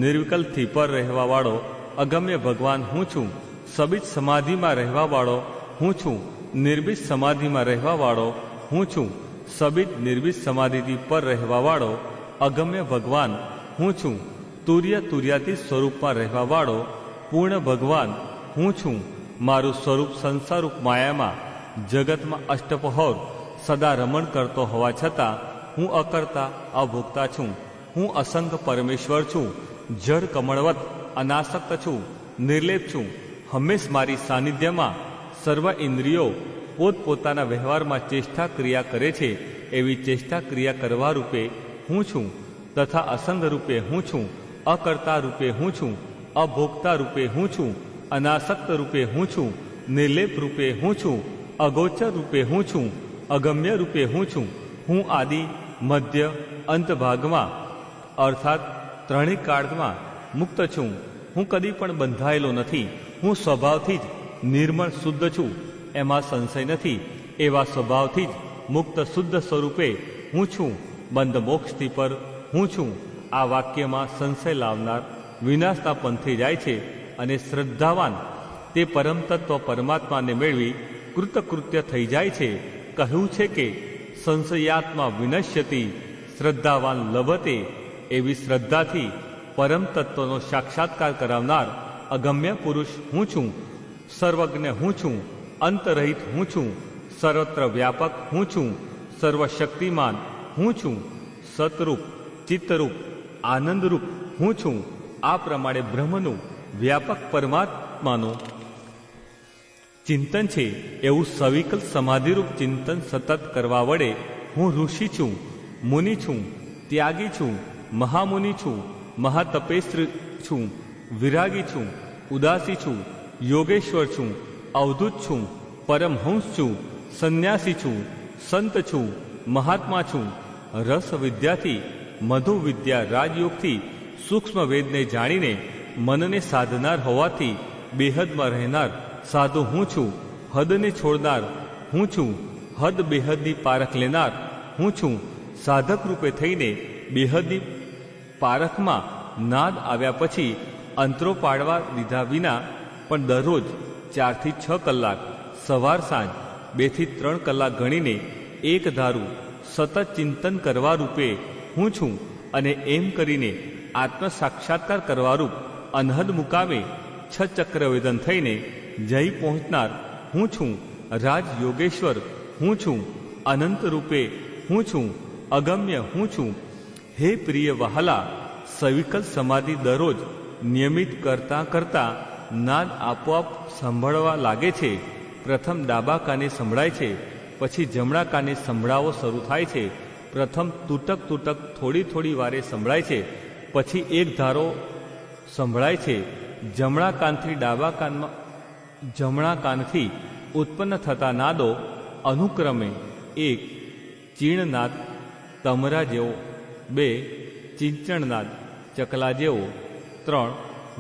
S1: નિર્વિકલ્પથી પર રહેવાવાળો અગમ્ય ભગવાન હું છું, સબીજ સમાધિમાં રહેવાવાળો હું છું, નિર્બીજ સમાધિમાં રહેવાવાળો હું છું, સબીજ નિર્બીજ સમાધિથી પર રહેવાવાળો અગમ્ય ભગવાન હું છું, તુર્યાતી સ્વરૂપમાં રહેવાવાળો પૂર્ણ ભગવાન હું છું. મારું સ્વરૂપ સંસારરૂપ માયામાં જગતમાં અષ્ટપહોર સદા રમણ કરતો હોવા છતાં હું અકર્તા અભોગતા છું, હું અસંગ પરમેશ્વર છું, જળ કમળવત અનાસક્ત છું, નિર્લેપ છું. હંમેશ મારી સાનિધ્યમાં સર્વ ઇન્દ્રિયો પોતપોતાના વ્યવહારમાં ચેષ્ટા ક્રિયા કરે છે. એવી ચેષ્ટા ક્રિયા કરવા રૂપે હું છું, તથા અસંગ રૂપે હું છું, અકર્તા રૂપે હું છું, અભોગતા રૂપે હું છું, અનાસક્ત રૂપે હું છું, નિર્લેપ રૂપે હું છું, અગોચર રૂપે હું છું, અગમ્ય રૂપે હું છું. હું આદિ મધ્ય અંત ભાગમાં અર્થાત ત્રણેય કાળમાં મુક્ત છું. હું કદી પણ બંધાયેલો નથી. હું સ્વભાવથી જ નિર્મળ શુદ્ધ છું, એમાં સંશય નથી. એવા સ્વભાવથી જ મુક્ત શુદ્ધ સ્વરૂપે હું છું, બંધ મોક્ષથી પર હું છું. આ વાક્યમાં સંશય લાવનાર વિનાશના પંથે જાય છે અને શ્રદ્ધાવાન તે પરમ તત્વ પરમાત્માને મેળવી કૃતકૃત્ય થઈ જાય છે. કહ્યું છે કે સંશયાત્મા વિનશ્યતિ શ્રદ્ધાવાન લભતે. એવી શ્રદ્ધાથી પરમ તત્વનો સાક્ષાત્કાર કરાવનાર અગમ્ય પુરુષ હું છું, સર્વજ્ઞ હું છું, અંતરહિત હું છું, સર્વત્ર વ્યાપક હું છું, સર્વશક્તિમાન હું છું, સતરૂપ ચિત્તરૂપ આનંદરૂપ હું છું. આ પ્રમાણે બ્રહ્મનું વ્યાપક પરમાત્માનું ચિંતન છે. એવું સવિકલ સમાધિરૂપ ચિંતન સતત કરવા વડે હું ઋષિ છું, મુનિ છું, ત્યાગી છું, મહામુનિ છું, મહાતપેશ્વર છું, વિરાગી છું, ઉદાસી છું, યોગેશ્વર છું, અવધૂત છું, પરમહંસ છું, સંન્યાસી છું, સંત છું, મહાત્મા છું, રસ વિદ્યાથી મધુ વિદ્યા રાજયોગથી સૂક્ષ્મ વેદને જાણીને મનને સાધનાર હોવાથી બેહદમાં રહેનાર સાધુ હું છું, હદને છોડનાર હું છું, હદ બેહદની પારખ લેનાર હું છું. સાધક રૂપે થઈને બેહદની પારખમાં નાદ આવ્યા પછી અંતરો પાડવા લીધા વિના પણ દરરોજ 4 થી 6 કલાક સવાર સાંજ 2 થી 3 કલાક ગણીને એક ધારું સતત ચિંતન કરવા રૂપે હું છું અને એમ કરીને આત્મ સાક્ષાત્કાર કરવા રૂપ અનહદ મુકામે 6 ચક્રવેદન થઈને જય પહોંચનાર હું છું. રાજ યોગેશ્વર હું છું, અનંત રૂપે હું છું, અગમ્ય હું છું. હે પ્રિય વહાલા, સવિકલ સમાધિ દરરોજ નિયમિત કરતાં કરતાં નાદ આપોઆપ સાંભળવા લાગે છે. પ્રથમ ડાબા કાને સંભળાય છે, પછી જમણા કાને સંભળાવો શરૂ થાય છે. પ્રથમ તૂટક તૂટક થોડી થોડી વારે સંભળાય છે, પછી એક ધારો સંભળાય છે. જમણા કાનથી ઉત્પન્ન થતા નાદો અનુક્રમે 1 ચીણનાદ તમરા જેવો, 2 ચિંચણનાદ ચકલા જેવો, 3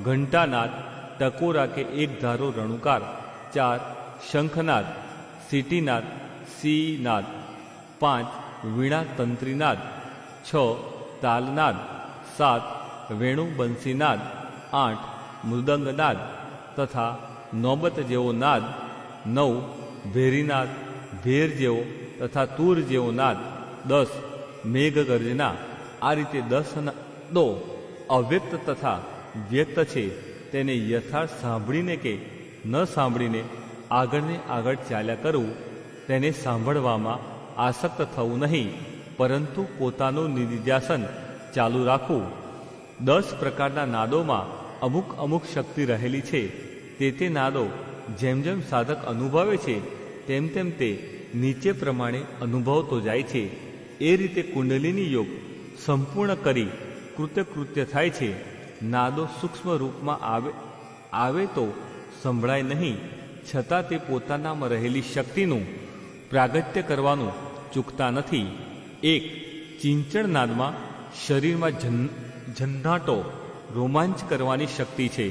S1: ઘંટાનાદ ટકોરા કે એક ધારો રણુકાર, 4 શંખનાદ સીટીનાદ સીનાદ, 5 વીણા તંત્રીનાદ, 6 તાલનાદ, 7 વેણુ બંસીનાદ, 8 મૃદંગનાદ તથા નોબત જેવો નાદ, 9 ભેરીનાદ ભેર જેવો તથા તૂર જેવો નાદ, 10 મેઘગર્જના. આ રીતે 10 નાદો અવ્યક્ત તથા વ્યક્ત છે. તેને યથાર્થ સાંભળીને કે ન સાંભળીને આગળને આગળ ચાલ્યા કરવું, તેને સાંભળવામાં આસક્ત થવું નહીં, પરંતુ પોતાનું નિધિધ્યાસન ચાલુ રાખવું. 10 પ્રકારના નાદોમાં અમુક અમુક શક્તિ રહેલી છે. તે નાદો જેમ જેમ સાધક અનુભવે છે તેમ તેમ તે નીચે પ્રમાણે અનુભવતો જાય છે. એ રીતે કુંડલિની યોગ સંપૂર્ણ કરી કૃત્ય થાય છે. નાદો સૂક્ષ્મ રૂપમાં આવે તો સંભળાય નહીં, છતાં તે પોતાનામાં રહેલી શક્તિનું પ્રાગટ્ય કરવાનું ચૂકતા નથી. 1 ચિંચણ નાદમાં શરીરમાં ઝંઝાટો રોમાંચ કરવાની શક્તિ છે.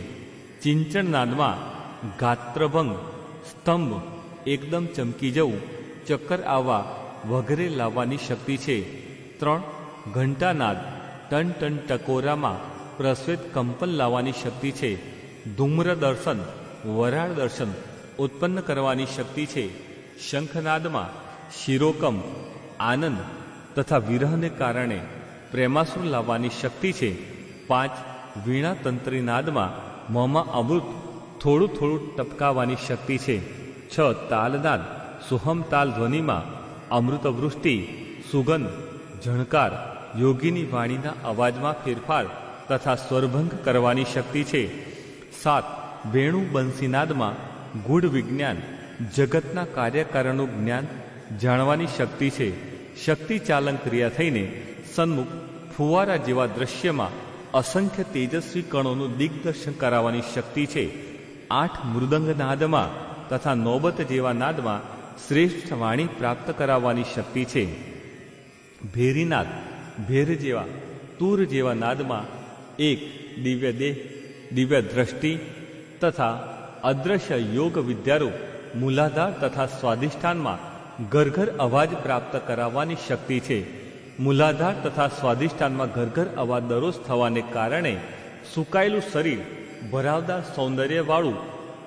S1: ચિંચણ નાદમાં ગાત્રભંગ, સ્તંભ, એકદમ ચમકી જવું, ચક્કર આવવા વગેરે લાવવાની શક્તિ છે. 3 ઘંટાનાદ ટન ટન ટકોરામાં પ્રસ્વેત કંપન લાવવાની શક્તિ છે. ધૂમ્ર દર્શન, વરાળ દર્શન ઉત્પન્ન કરવાની શક્તિ છે. શંખનાદમાં શિરોકમ, આનંદ તથા વિરહને કારણે પ્રેમાસુર લાવવાની શક્તિ છે. 5 વીણા તંત્રી નાદમાં મોંમાં અમૃત થોડું થોડું ટપકાવવાની શક્તિ છે. 6 તાલનાદ સુહમ તાલ ધ્વનિમાં અમૃત વૃષ્ટિ, સુગંધ, ઝણકાર, યોગીની વાણીના અવાજમાં ફેરફાર તથા સ્વરભંગ કરવાની શક્તિ છે. 7 વેણુ બંસીનાદમાં ગૂઢ વિજ્ઞાન, જગતના કાર્યકારણનું જ્ઞાન જાણવાની શક્તિ છે. શક્તિ ચાલન ક્રિયા થઈને સન્મુખ ફુવારા જેવા દ્રશ્યમાં અસંખ્ય તેજસ્વી કણોનું દિગ્દર્શન કરાવવાની શક્તિ છે. 8 મૃદંગનાદમાં તથા નોબત જેવા નાદમાં શ્રેષ્ઠ વાણી પ્રાપ્ત કરાવવાની શક્તિ છે. ભેરીનાદ ભેર જેવા, તૂર જેવા નાદમાં 1 દિવ્ય દેહ, દિવ્ય દ્રષ્ટિ તથા અદ્રશ્ય યોગ વિદ્યારૂપ મૂલાધાર તથા સ્વાધિષ્ઠાનમાં ઘરઘર અવાજ પ્રાપ્ત કરાવવાની શક્તિ છે. મૂલાધાર તથા સ્વાધિષ્ઠાનમાં ઘરઘર અવાજ દરરોજ થવાને કારણે સુકાયેલું શરીર ભરાવદાર સૌંદર્યવાળું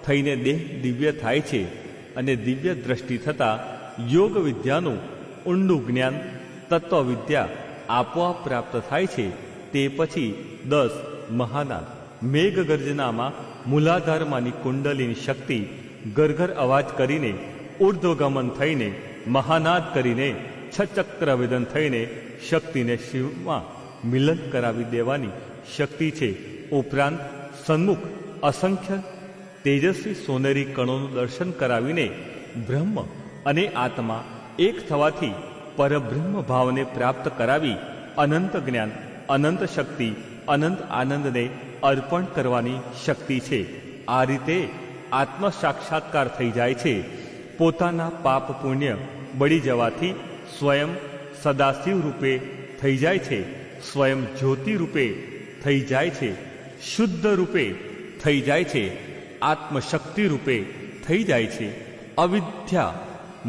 S1: થઈને દેહ દિવ્ય થાય છે અને દિવ્ય દ્રષ્ટિ થતાં યોગ વિદ્યાનું ઊંડું જ્ઞાન, તત્વવિદ્યા આપોઆપ પ્રાપ્ત થાય છે. તે પછી 10 મહાનાદ મેઘગર્જનામાં મૂલાધારમાંની કુંડલીની શક્તિ ઘરઘર અવાજ કરીને ઉર્ધ્વગમન થઈને મહાનાદ કરીને 6 ચક્રવેદન થઈને શક્તિને શિવમાં મિલન કરાવી દેવાની શક્તિ છે. ઉપરાંત સન્મુખ અસંખ્ય તેજસ્વી સોનેરી કણોનું દર્શન કરાવીને બ્રહ્મ અને આત્મા એક થવાથી પરબ્રહ્મ ભાવને પ્રાપ્ત કરાવી અનંત જ્ઞાન, અનંત શક્તિ, અનંત આનંદને અર્પણ કરવાની શક્તિ છે. આ રીતે આત્મ સાક્ષાત્કાર થઈ જાય છે. પોતાના પાપ પુણ્ય બળી જવાથી સ્વયં સદાશિવ રૂપે થઈ જાય છે, સ્વયં જ્યોતિ રૂપે થઈ જાય છે, શુદ્ધ રૂપે થઈ જાય છે, આત્મશક્તિ રૂપે થઈ જાય છે. અવિદ્યા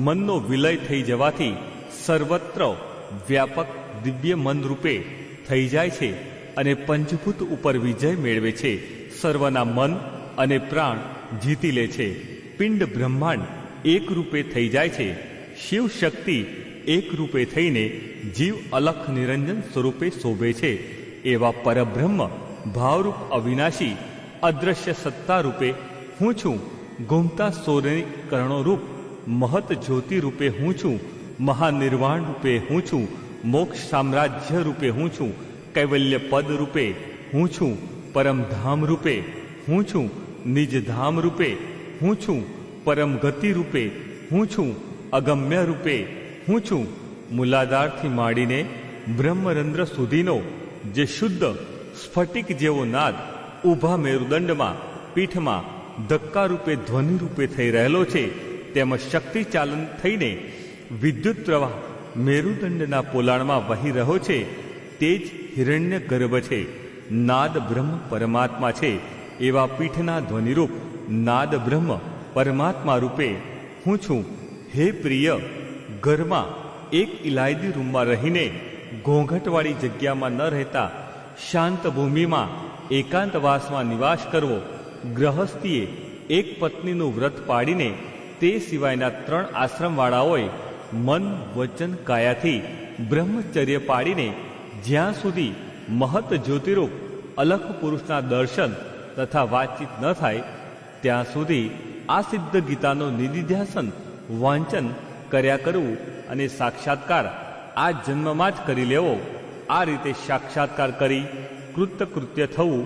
S1: મનનો વિલય થઈ જવાથી સર્વત્ર વ્યાપક દિવ્ય મન રૂપે થઈ જાય છે અને પંચભૂત ઉપર વિજય મેળવે છે. સર્વના મન અને પ્રાણ જીતી લે છે. પિંડ બ્રહ્માંડ એક રૂપે થઈ જાય છે. શિવ શક્તિ એક રૂપે થઈને જીવ અલખ નિરંજન સ્વરૂપે શોભે છે. એવા પરબ્રહ્મ ભાવરૂપ અવિનાશી અદ્રશ્ય સત્તા રૂપે હું છું. ઘૂમતા સૌરીકરણો રૂપ મહત જ્યોતિ રૂપે હું છું. મહાનિર્વાણ રૂપે હું છું. મોક્ષ સામ્રાજ્ય રૂપે હું છું. કૈવલ્ય પદ રૂપે હું છું. પરમધામ રૂપે હું છું. નિજધામ રૂપે હું છું. પરમ ગતિ રૂપે હું છું. અગમ્ય રૂપે હું છું. મૂલાધારથી માંડીને બ્રહ્મરંધ્ર સુધીનો જે શુદ્ધ સ્ફટિક જેવો નાદ ઊભા મેરુદંડમાં પીઠમાં ધક્કા રૂપે ધ્વનિ રૂપે થઈ રહેલો છે, તેમજ શક્તિ ચાલન થઈને વિદ્યુત પ્રવાહ મેરુદંડના પોલાણમાં વહી રહ્યો છે, તે જ હિરણ્ય ગર્ભ છે. નાદ બ્રહ્મ પરમાત્મા છે. એવા પીઠના ધ્વનિરૂપ નાદ બ્રહ્મ પરમાત્મા રૂપે હું છું. હે પ્રિય, ઘરમાં એક ઇલાયદી રૂમમાં રહીને ઘોંઘટવાળી જગ્યામાં ન રહેતા શાંત ભૂમિમાં એકાંતવાસમાં નિવાસ કરવો. ગ્રહસ્થીએ એક પત્નીનું વ્રત પાડીને તે સિવાયના 3 આશ્રમવાળાઓએ મન વચન કાયાથી બ્રહ્મચર્ય પાડીને જ્યાં સુધી મહત જ્યોતિરૂપ અલખ પુરુષના દર્શન તથા વાતચીત ન થાય ત્યાં સુધી આ સિદ્ધ ગીતાનો નિધિધ્યાસન વાંચન કર્યા કરવું અને સાક્ષાત્કાર આ જન્મમાં જ કરી લેવો. આ રીતે સાક્ષાત્કાર કરી કૃત્ય થવું.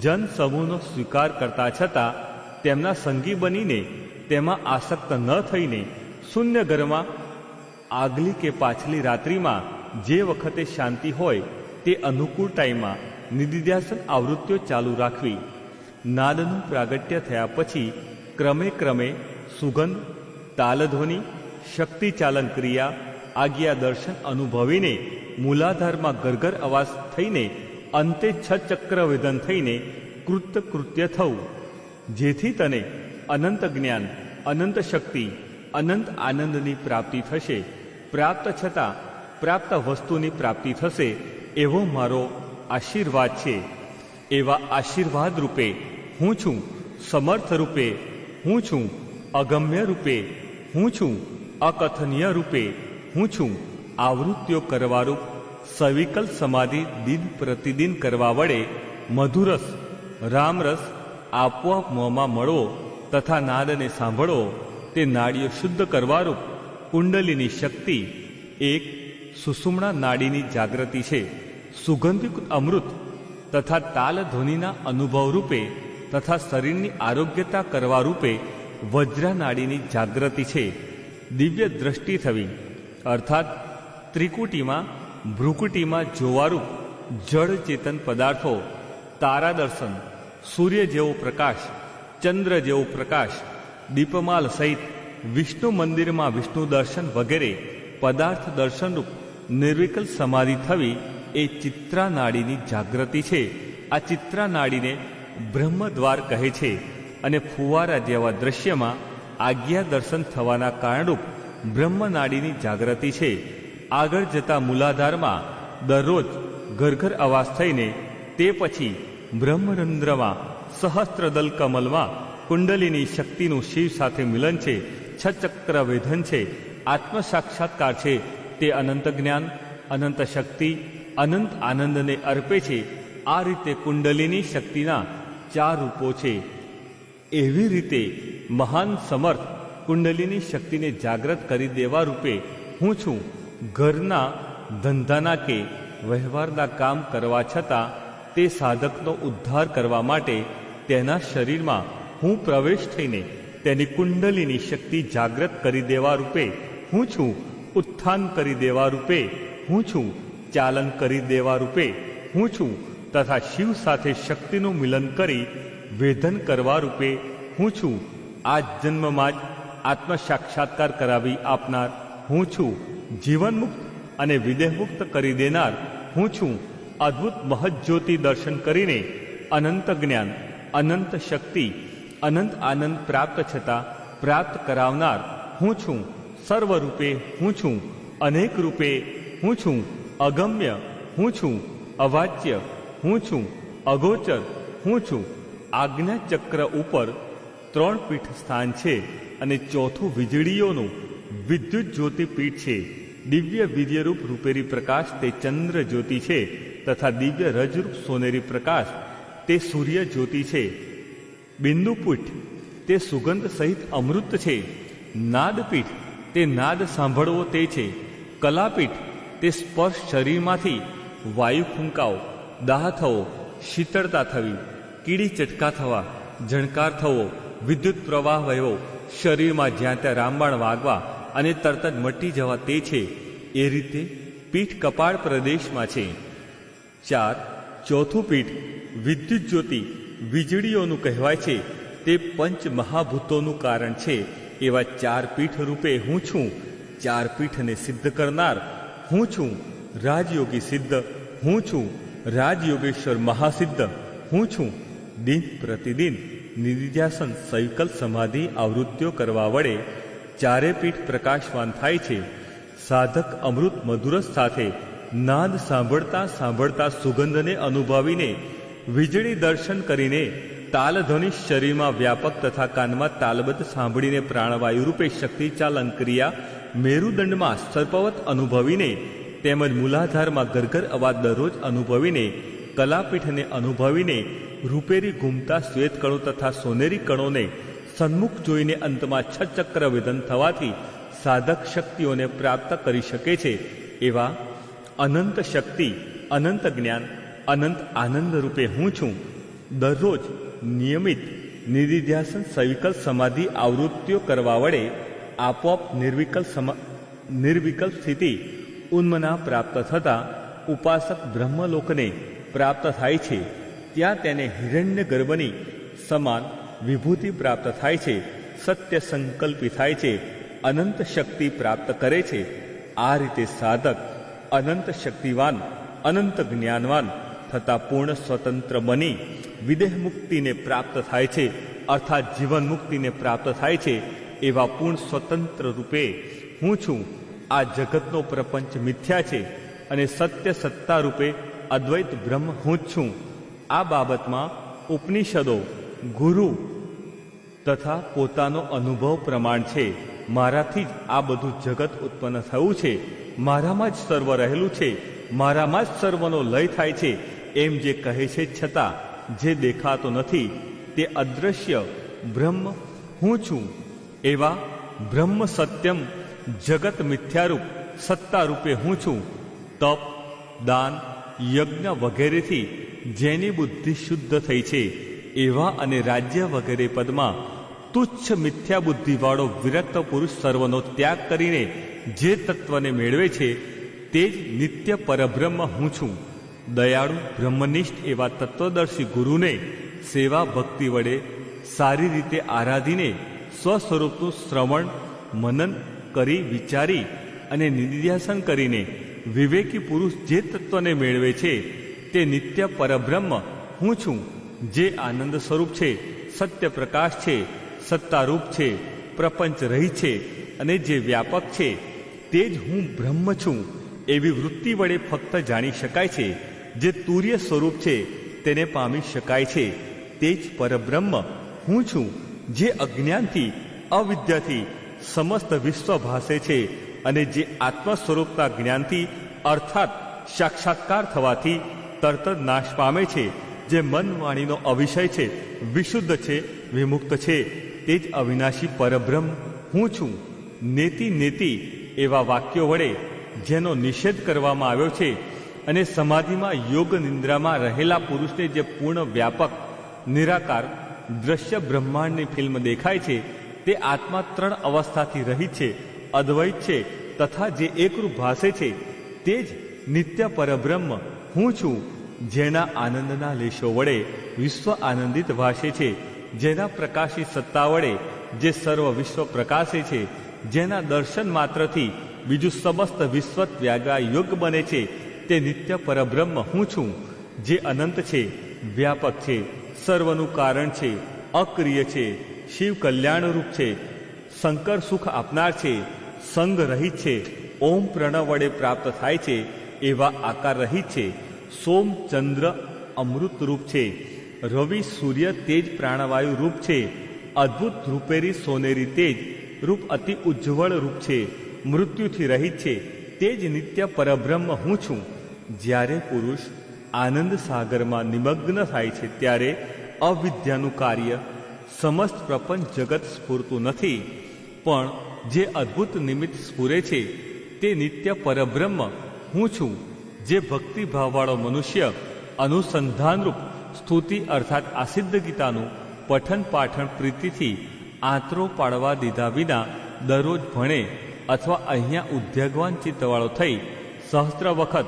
S1: જન સમૂહનો સ્વીકાર કરતા છતાં તેમના સંગી બનીને તેમાં આસક્ત ન થઈને શૂન્ય ઘરમાં આગલી કે પાછલી રાત્રિમાં જે વખતે શાંતિ હોય તે અનુકૂળ ટાઈમમાં નિધિધ્યાસન આવૃત્તિઓ ચાલુ રાખવી. નાદનું પ્રાગટ્ય થયા પછી ક્રમે ક્રમે સુગંધ, તાલધ્વનિ, શક્તિચાલન ક્રિયા, આજ્ઞા દર્શન અનુભવીને મૂલાધારમાં ગરગર અવાજ થઈને અંતે 6 ચક્ર વેદન થઈને કૃત્ય થવું. જેથી તને અનંત જ્ઞાન, અનંત શક્તિ, અનંત આનંદની પ્રાપ્તિ થશે. પ્રાપ્ત છતાં પ્રાપ્ત વસ્તુની પ્રાપ્તિ થશે એવો મારો આશીર્વાદ છે. એવા આશીર્વાદ રૂપે હું છું. સમર્થ રૂપે હું છું. અગમ્ય રૂપે હું છું. અકથનીય રૂપે હું છું. આવૃત્તિઓ કરવારૂપ સવિકલ સમાધિ દિન પ્રતિદિન કરવા વડે મધુરસ, રામરસ આપોઆપ મોંમાં મળવો તથા નાદને સાંભળવો. તે નાડીઓ શુદ્ધ કરવારૂપ કુંડલીની શક્તિ એક સુષુમ્ણા નાડીની જાગૃતિ છે. સુગંધિયુક્ત અમૃત તથા તાલ ધ્વનિના અનુભવ રૂપે તથા શરીરની આરોગ્યતા કરવા રૂપે વજ્રા નાડીની જાગૃતિ છે. દિવ્ય દ્રષ્ટિ થવી અર્થાત ત્રિકુટીમાં ભ્રુકુટીમાં જોવારૂપ જળ ચેતન પદાર્થો, તારા દર્શન, સૂર્ય જેવો પ્રકાશ, ચંદ્ર જેવો પ્રકાશ, દીપમાલ સહિત વિષ્ણુ મંદિરમાં વિષ્ણુ દર્શન વગેરે પદાર્થ દર્શનરૂપ નિર્વિકલ સમાધિ થવી એ ચિત્રા નાડીની જાગૃતિ છે. આ ચિત્રા નાડીને બ્રહ્મદ્વાર કહે છે અને ફુવારા જેવા દ્રશ્યમાં આજ્ઞા દર્શન થવાના કારણરૂપ બ્રહ્મનાડીની જાગૃતિ છે. આગળ જતા મૂલાધારમાં દરરોજ ઘરઘર અવાજ થઈને તે પછી બ્રહ્મરંધ્રમાં સહસ્ત્રદલ કમલમાં કુંડલીની શક્તિનું શિવ સાથે મિલન છે. 6 ચક્ર વેધન છે. આત્મ સાક્ષાત્કાર છે. તે અનંત જ્ઞાન, અનંત શક્તિ, અનંત આનંદને અર્પે છે. આ રીતે કુંડલીની શક્તિના 4 રૂપો છે. એવી રીતે મહાન સમર્થ કુંડલીની શક્તિને જાગૃત કરી દેવા રૂપે હું છું. ઘરના, ધંધાના કે વ્યવહારના કામ કરવા છતાં તે સાધકનો ઉદ્ધાર કરવા માટે તેના શરીરમાં હું પ્રવેશ થઈને તેની કુંડલીની શક્તિ જાગૃત કરી દેવા રૂપે હું છું. ઉત્થાન કરી દેવા રૂપે હું છું. ચાલન કરી દેવા રૂપે હું છું. તથા શિવ સાથે શક્તિનું મિલન કરી વેધન કરવા રૂપે હું છું. આ જન્મમાં જ આત્મ સાક્ષાત્કાર કરાવી આપનાર હું છું. જીવનમુક્ત અને વિદેહમુક્ત કરી દેનાર હું છું. અદ્ભુત મહજ્યોતિ દર્શન કરીને અનંત જ્ઞાન, અનંત શક્તિ, અનંત આનંદ પ્રાપ્ત છતાં પ્રાપ્ત કરાવનાર હું છું. સર્વરૂપે હું છું, અનેક રૂપે હું છું, અગમ્ય હું છું, અવાચ્ય હું છું, અગોચર હું છું. આજ્ઞા ચક્ર ઉપર 3 પીઠ સ્થાન છે અને ચોથું વીજળીઓનું વિદ્યુત જ્યોતિ પીઠ છે. દિવ્ય વીર્યરૂપ રૂપેરી પ્રકાશ તે ચંદ્ર જ્યોતિ છે તથા દિવ્ય રજરૂપ સોનેરી પ્રકાશ તે સૂર્ય જ્યોતિ છે. બિંદુપીઠ તે સુગંધ સહિત અમૃત છે. નાદપીઠ તે નાદ સાંભળવો તે છે. કલાપીઠ તે સ્પર્શ શરીરમાંથી વાયુ ફૂંકાવો, દાહ થવો, શીતળતા થવી, કીડી ચટકા થવા, ઝણકાર થવો, વિદ્યુત પ્રવાહ વહેવો, શરીરમાં જ્યાં ત્યાં રામબાણ વાગવા અને તરત જ મટી જવા તે છે. એ રીતે પીઠ કપાળ પ્રદેશમાં છે. 4. ચોથું પીઠ વિદ્યુત જ્યોતિ વીજળીઓનું કહેવાય છે. તે પંચ મહાભૂતોનું કારણ છે. એવા 4 પીઠ રૂપે હું છું. 4 પીઠને સિદ્ધ કરનાર હું છું. રાજયોગી સિદ્ધ હું છું. રાજયોગેશ્વર મહાસિદ્ધ હું છું. દિન પ્રતિદિન નિધિધ્યાસન સંકલ્પ સમાધિ આવૃત્તિઓ કરવા વડે 4 પીઠ પ્રકાશવાન થાય છે. સાધક અમૃત મધુરસ સાથે નાદ સાંભળતા સાંભળતા સુગંધને અનુભવીને વીજળી દર્શન કરીને તાલધ્વનિ શરીરમાં વ્યાપક તથા કાનમાં તાલબદ્ધ સાંભળીને પ્રાણવાયુ રૂપે શક્તિચાલન ક્રિયા મેરુદંડમાં સર્પવત અનુભવીને તેમજ મૂલાધારમાં ગરગર અવાજ દરરોજ અનુભવીને કલાપીઠને અનુભવીને રૂપેરી ઘૂમતા શ્વેતકણો તથા સોનેરી કણોને સન્મુખ જોઈને અંતમાં 6 ચક્ર વેદન થવાથી સાધક શક્તિઓને પ્રાપ્ત કરી શકે છે. એવા અનંત શક્તિ, અનંત જ્ઞાન, અનંત આનંદ રૂપે હું છું. દરરોજ નિયમિત નિધિધ્યાસન સવિકલ્પ સમાધિ આવૃત્તિઓ કરવા વડે આપોઆપ નિર્વિકલ્પ સ્થિતિ ઉન્મના પ્રાપ્ત થતાં ઉપાસક બ્રહ્મલોકને પ્રાપ્ત થાય છે. ત્યાં તેને હિરણ્ય ગર્ભની સમાન વિભૂતિ પ્રાપ્ત થાય છે. સત્ય સંકલ્પી થાય છે. અનંત શક્તિ પ્રાપ્ત કરે છે. આ રીતે સાધક અનંત શક્તિવાન, અનંત જ્ઞાનવાન થતા પૂર્ણ સ્વતંત્ર બની વિદેહ મુક્તિને પ્રાપ્ત થાય છે. અર્થાત જીવન મુક્તિને પ્રાપ્ત થાય છે. એવા પૂર્ણ સ્વતંત્ર રૂપે હું છું. આ જગતનો પ્રપંચ મિથ્યા છે અને સત્ય સત્તા રૂપે અદ્વૈત બ્રહ્મ હું જ છું. આ બાબતમાં ઉપનિષદો, ગુરુ તથા પોતાનો અનુભવ પ્રમાણ છે. મારાથી જ આ બધું જગત ઉત્પન્ન થયું છે. મારામાં જ સર્વ રહેલું છે. મારામાં જ સર્વનો લય થાય છે એમ જે કહે છે, છતાં જે દેખાતો નથી તે અદૃશ્ય બ્રહ્મ હું છું. એવા બ્રહ્મ સત્યમ જગત મિથ્યારૂપ સત્તા રૂપે હું છું. તપ, દાન, યજ્ઞ વગેરેથી જેની બુદ્ધિ શુદ્ધ થઈ છે એવા અને રાજ્ય વગેરે પદમાં તુચ્છ મિથ્યા બુદ્ધિવાળો વિરક્ત પુરુષ સર્વનો ત્યાગ કરીને જે તત્વને મેળવે છે તે જ નિત્ય પરબ્રહ્મ હું છું. દયાળુ બ્રહ્મનિષ્ઠ એવા તત્વદર્શી ગુરુને સેવા ભક્તિ વડે સારી રીતે આરાધીને સ્વસ્વરૂપનું શ્રવણ મનન કરી વિચારી અને નિધિધ્યાસન કરીને વિવેકી પુરુષ જે તત્વને મેળવે છે તે નિત્ય પરબ્રહ્મ હું છું. જે આનંદ સ્વરૂપ છે, સત્ય પ્રકાશ છે, સત્તારૂપ છે, પ્રપંચ રહી છે અને જે વ્યાપક છે તે જ હું બ્રહ્મ છું. એવી વૃત્તિ વડે ફક્ત જાણી શકાય છે. જે તુર્ય સ્વરૂપ છે તેને પામી શકાય છે. તે જ પરબ્રહ્મ હું છું. જે અજ્ઞાનથી, અવિદ્યાથી સમસ્ત વિશ્વ ભાસે છે અને જે આત્મ સ્વરૂપના જ્ઞાનથી અર્થાત સાક્ષાત્કાર થવાથી તરત જ નાશ પામે છે. જે મન વાણીનો અવિષય છે, વિશુદ્ધ છે, વિમુક્ત છે, તે જ અવિનાશી પરબ્રહ્મ હું છું. નેતિ નેતિ એવા વાક્યો વડે જેનો નિષેધ કરવામાં આવ્યો છે અને સમાધિમાં યોગ નિંદ્રામાં રહેલા પુરુષને જે પૂર્ણ વ્યાપક નિરાકાર દ્રશ્ય બ્રહ્માંડની ફિલ્મ દેખાય છે તે આત્મા 3 અવસ્થાથી રહિત છે, અદ્વૈત છે તથા જે એકરૂપ ભાસે છે તે જ નિત્ય પરબ્રહ્મ હું છું. જેના આનંદના લેશો વડે વિશ્વ આનંદિત ભાસે છે, જેના પ્રકાશી સત્તા વડે જે સર્વ વિશ્વ પ્રકાશે છે, જેના દર્શન માત્રથી બીજું સમસ્ત વિશ્વ ત્યાગા યોગ્ય બને છે તે નિત્ય પરબ્રહ્મ હું છું, જે અનંત છે, વ્યાપક છે, સર્વનું કારણ છે, અક્રિય છે, શિવ કલ્યાણરૂપ છે, શંકર સુખ આપનાર છે, સંગ રહિત છે, ઓમ પ્રણવ વડે પ્રાપ્ત થાય છે એવા આકાર રહિત છે, સોમ ચંદ્ર અમૃત રૂપ છે, રવિ સૂર્ય તેજ પ્રાણવાયુ રૂપ છે, અદ્ભુત રૂપેરી સોનેરી તેજ રૂપ અતિ ઉજ્જવળ રૂપ છે, મૃત્યુથી રહિત છે, તે જ નિત્ય પરબ્રહ્મ હું છું. જ્યારે પુરુષ આનંદ સાગરમાં નિમગ્ન થાય છે ત્યારે અવિદ્યાનું કાર્ય સમસ્ત પ્રપંચ જગત સ્ફૂરતું નથી, પણ જે અદ્ભુત નિમિત્ત સ્ફુરે છે તે નિત્ય પરબ્રહ્મ હું છું. જે ભક્તિભાવવાળો મનુષ્ય અનુસંધાનરૂપ સ્તુતિ અર્થાત આ સિદ્ધ ગીતાનું પઠન પાઠન પ્રીતિથી આંતરો પાડવા દીધા વિના દરરોજ ભણે અથવા અહીંયા ઉદ્યોગવાન ચિત્તવાળો થઈ સહસ્ત્ર વખત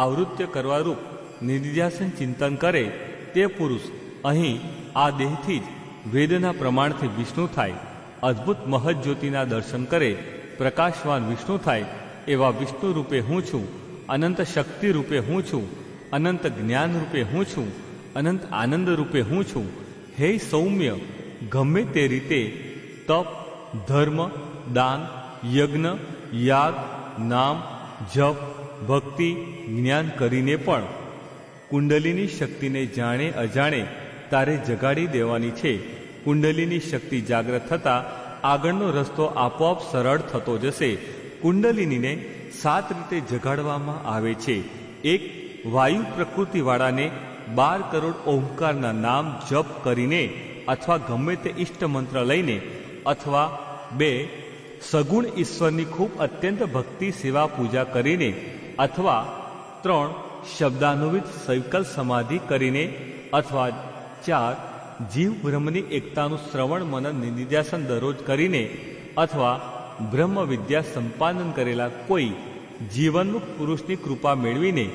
S1: આવૃત્ય કરવારૂપ નિધિધ્યાસન ચિંતન કરે તે પુરુષ અહીં આ દેહથી જ વેદના પ્રમાણથી વિષ્ણુ થાય, અદ્ભુત મહજ્યોતિના દર્શન કરે પ્રકાશવાન વિષ્ણુ થાય. એવા વિષ્ણુ રૂપે હું છું, અનંત શક્તિ રૂપે હું છું, અનંત જ્ઞાન રૂપે હું છું, અનંત આનંદ રૂપે હું છું. હે સૌમ્ય, ગમે તે રીતે તપ, ધર્મ, દાન, યજ્ઞ, યાગ, નામ, જપ, ભક્તિ, જ્ઞાન કરીને પણ કુંડલીની શક્તિને જાણે અજાણે તારે જગાડી દેવાની છે. કુંડલીની શક્તિ જાગ્રત થતાં આગળનો રસ્તો આપોઆપ સરળ થતો જશે. કુંડલિનીને 7 રીતે જગાડવામાં આવે છે. 1. વાયુ પ્રકૃતિવાળાને 12 કરોડ ઓંકારના નામ જપ કરીને અથવા ગમે તે ઇષ્ટ મંત્ર લઈને, અથવા 2. સગુણ ઈશ્વરની ખૂબ અત્યંત ભક્તિ સેવા પૂજા કરીને, અથવા 3. શબ્દાનુવિત સંકલ્પ સમાધિ કરીને, અથવા 4. જીવ બ્રહ્મની એકતાનું શ્રવણ મનન નિધિધ્યાસન દરરોજ કરીને, અથવા બ્રહ્મ વિદ્યા સંપાદન કરેલા કોઈ જીવનમુક્ત પુરુષની કૃપા મેળવીને,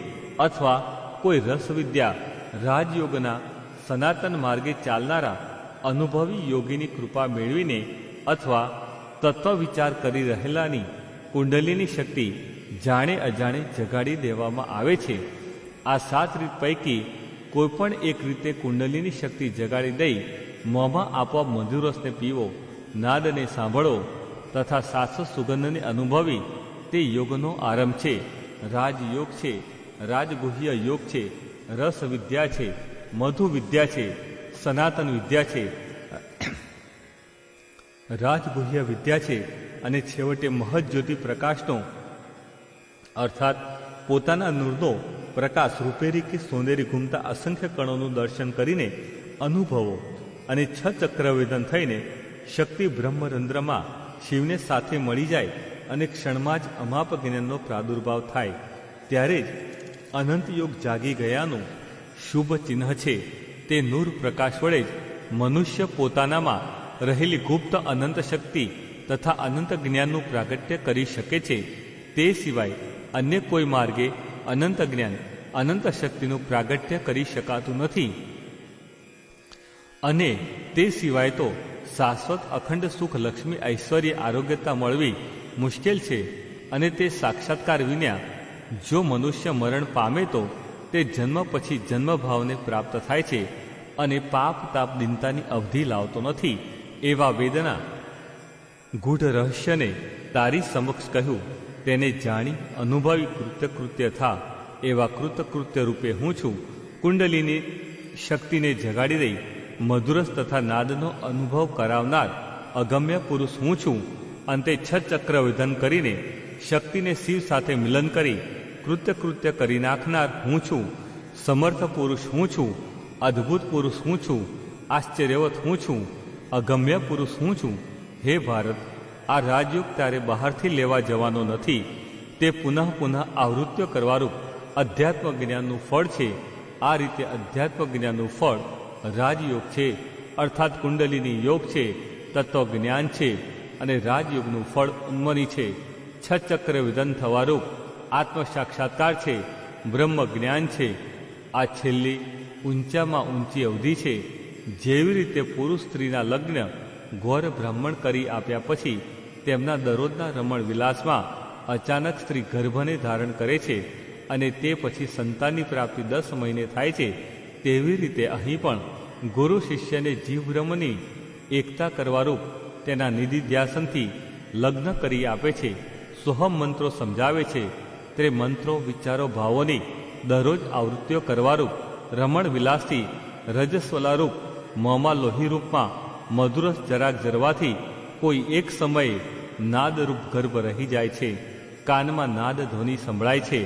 S1: અથવા કોઈ રસવિદ્યા રાજયોગના સનાતન માર્ગે ચાલનારા અનુભવી યોગીની કૃપા મેળવીને, અથવા તત્વ વિચાર કરી રહેલાની કુંડલીની શક્તિ જાણે અજાણે જગાડી દેવામાં આવે છે. આ 7 રીત પૈકી કોઈપણ એક રીતે કુંડલીની શક્તિ જગાડી દઈ મોંમાં આપોઆપ મધુરસને પીવો, નાદને સાંભળો તથા શાશ્વત સુગંધને અનુભવી તે યોગનો આરંભ છે. રાજયોગ છે, રાજગુહ્ય યોગ છે, રસ વિદ્યા છે, મધુ વિદ્યા છે, સનાતન વિદ્યા છે, રાજગુહ્ય વિદ્યા છે, અને છેવટે મહજ્યોતિ પ્રકાશનો અર્થાત પોતાના નૂરનો પ્રકાશ રૂપેરી કે સોનેરી ઘૂમતા અસંખ્ય કણોનું દર્શન કરીને અનુભવો અને 6 ચક્રવેદન થઈને શક્તિ બ્રહ્મરંધ્રમાં શિવને સાથે મળી જાય અને ક્ષણમાં જ અમાપ જ્ઞાનનો પ્રાદુર્ભાવ થાય. ત્યારે જ અનંત યોગ જાગી ગયાનું શુભ ચિહ્ન છે. તે નૂર પ્રકાશ વડે જ મનુષ્ય પોતાનામાં રહેલી ગુપ્ત અનંત શક્તિ તથા અનંત જ્ઞાનનું પ્રાગટ્ય કરી શકે છે. તે સિવાય અન્ય કોઈ માર્ગે અનંત જ્ઞાન, અનંત શક્તિનું પ્રાગટ્ય કરી શકાતું નથી. અને તે સિવાય તો શાશ્વત અખંડ સુખ, લક્ષ્મી, ઐશ્વર્ય, આરોગ્યતા મળવી મુશ્કેલ છે. અને તે સાક્ષાત્કાર વિના જો મનુષ્ય મરણ પામે તો તે જન્મ પછી જન્મભાવને પ્રાપ્ત થાય છે અને પાપ તાપ દિનતાની અવધિ લાવતો નથી. એવા વેદના ગૂઢ રહસ્યને તારી સમક્ષ કહ્યું, તેને જાણી અનુભવી કૃત્ય થા. એવા કૃત્ય રૂપે હું છું. કુંડલીની શક્તિને જગાડી દઈ મધુરસ તથા નાદનો અનુભવ કરાવનાર અગમ્ય પુરુષ હું છું. અંતે 6 ચક્રવેદન કરીને શક્તિને શિવ સાથે મિલન કરી કૃત્ય કરી નાખનાર હું છું. સમર્થ પુરુષ હું છું. અદ્ભુત પુરુષ હું છું. આશ્ચર્યવત હું છું. અગમ્ય પુરુષ હું છું. હે ભારત, આ રાજયોગ તારે બહારથી લેવા જવાનો નથી. તે પુનઃ આવૃત્ય કરવારૂપ અધ્યાત્મ જ્ઞાનનું ફળ છે. આ રીતે અધ્યાત્મ જ્ઞાનનું ફળ રાજયોગ છે, અર્થાત કુંડલીની યોગ છે, તત્વ જ્ઞાન છે. અને રાજયોગનું ફળ ઉન્મની છે. 6 ચક્રવેદન થવારૂપ આત્મ સાક્ષાત્કાર છે, બ્રહ્મ જ્ઞાન છે. આ છેલ્લી ઊંચામાં ઊંચી અવધિ છે. જેવી રીતે પુરુષ સ્ત્રીના લગ્ન ઘોર બ્રાહ્મણ કરી આપ્યા પછી તેમના દરરોજના રમણ વિલાસમાં અચાનક સ્ત્રી ગર્ભને ધારણ કરે છે અને તે પછી સંતાનની પ્રાપ્તિ 10 મહિને થાય છે, તેવી રીતે અહીં પણ ગુરુ શિષ્યને જીવબ્રહ્મની એકતા કરવારૂપ તેના નિધિધ્યાસનથી લગ્ન કરી આપે છે. સોહમ મંત્રો સમજાવે છે તે મંત્રો વિચારો ભાવોની દરરોજ આવૃત્તિઓ કરવારૂપ રમણ વિલાસથી રજસ્વલારૂપ મોંમાં લોહીરૂપમાં મધુરસ જરાક જરવાથી કોઈ એક સમયે નાદરૂપ ગર્ભ રહી જાય છે. કાનમાં નાદ ધ્વનિ સંભળાય છે.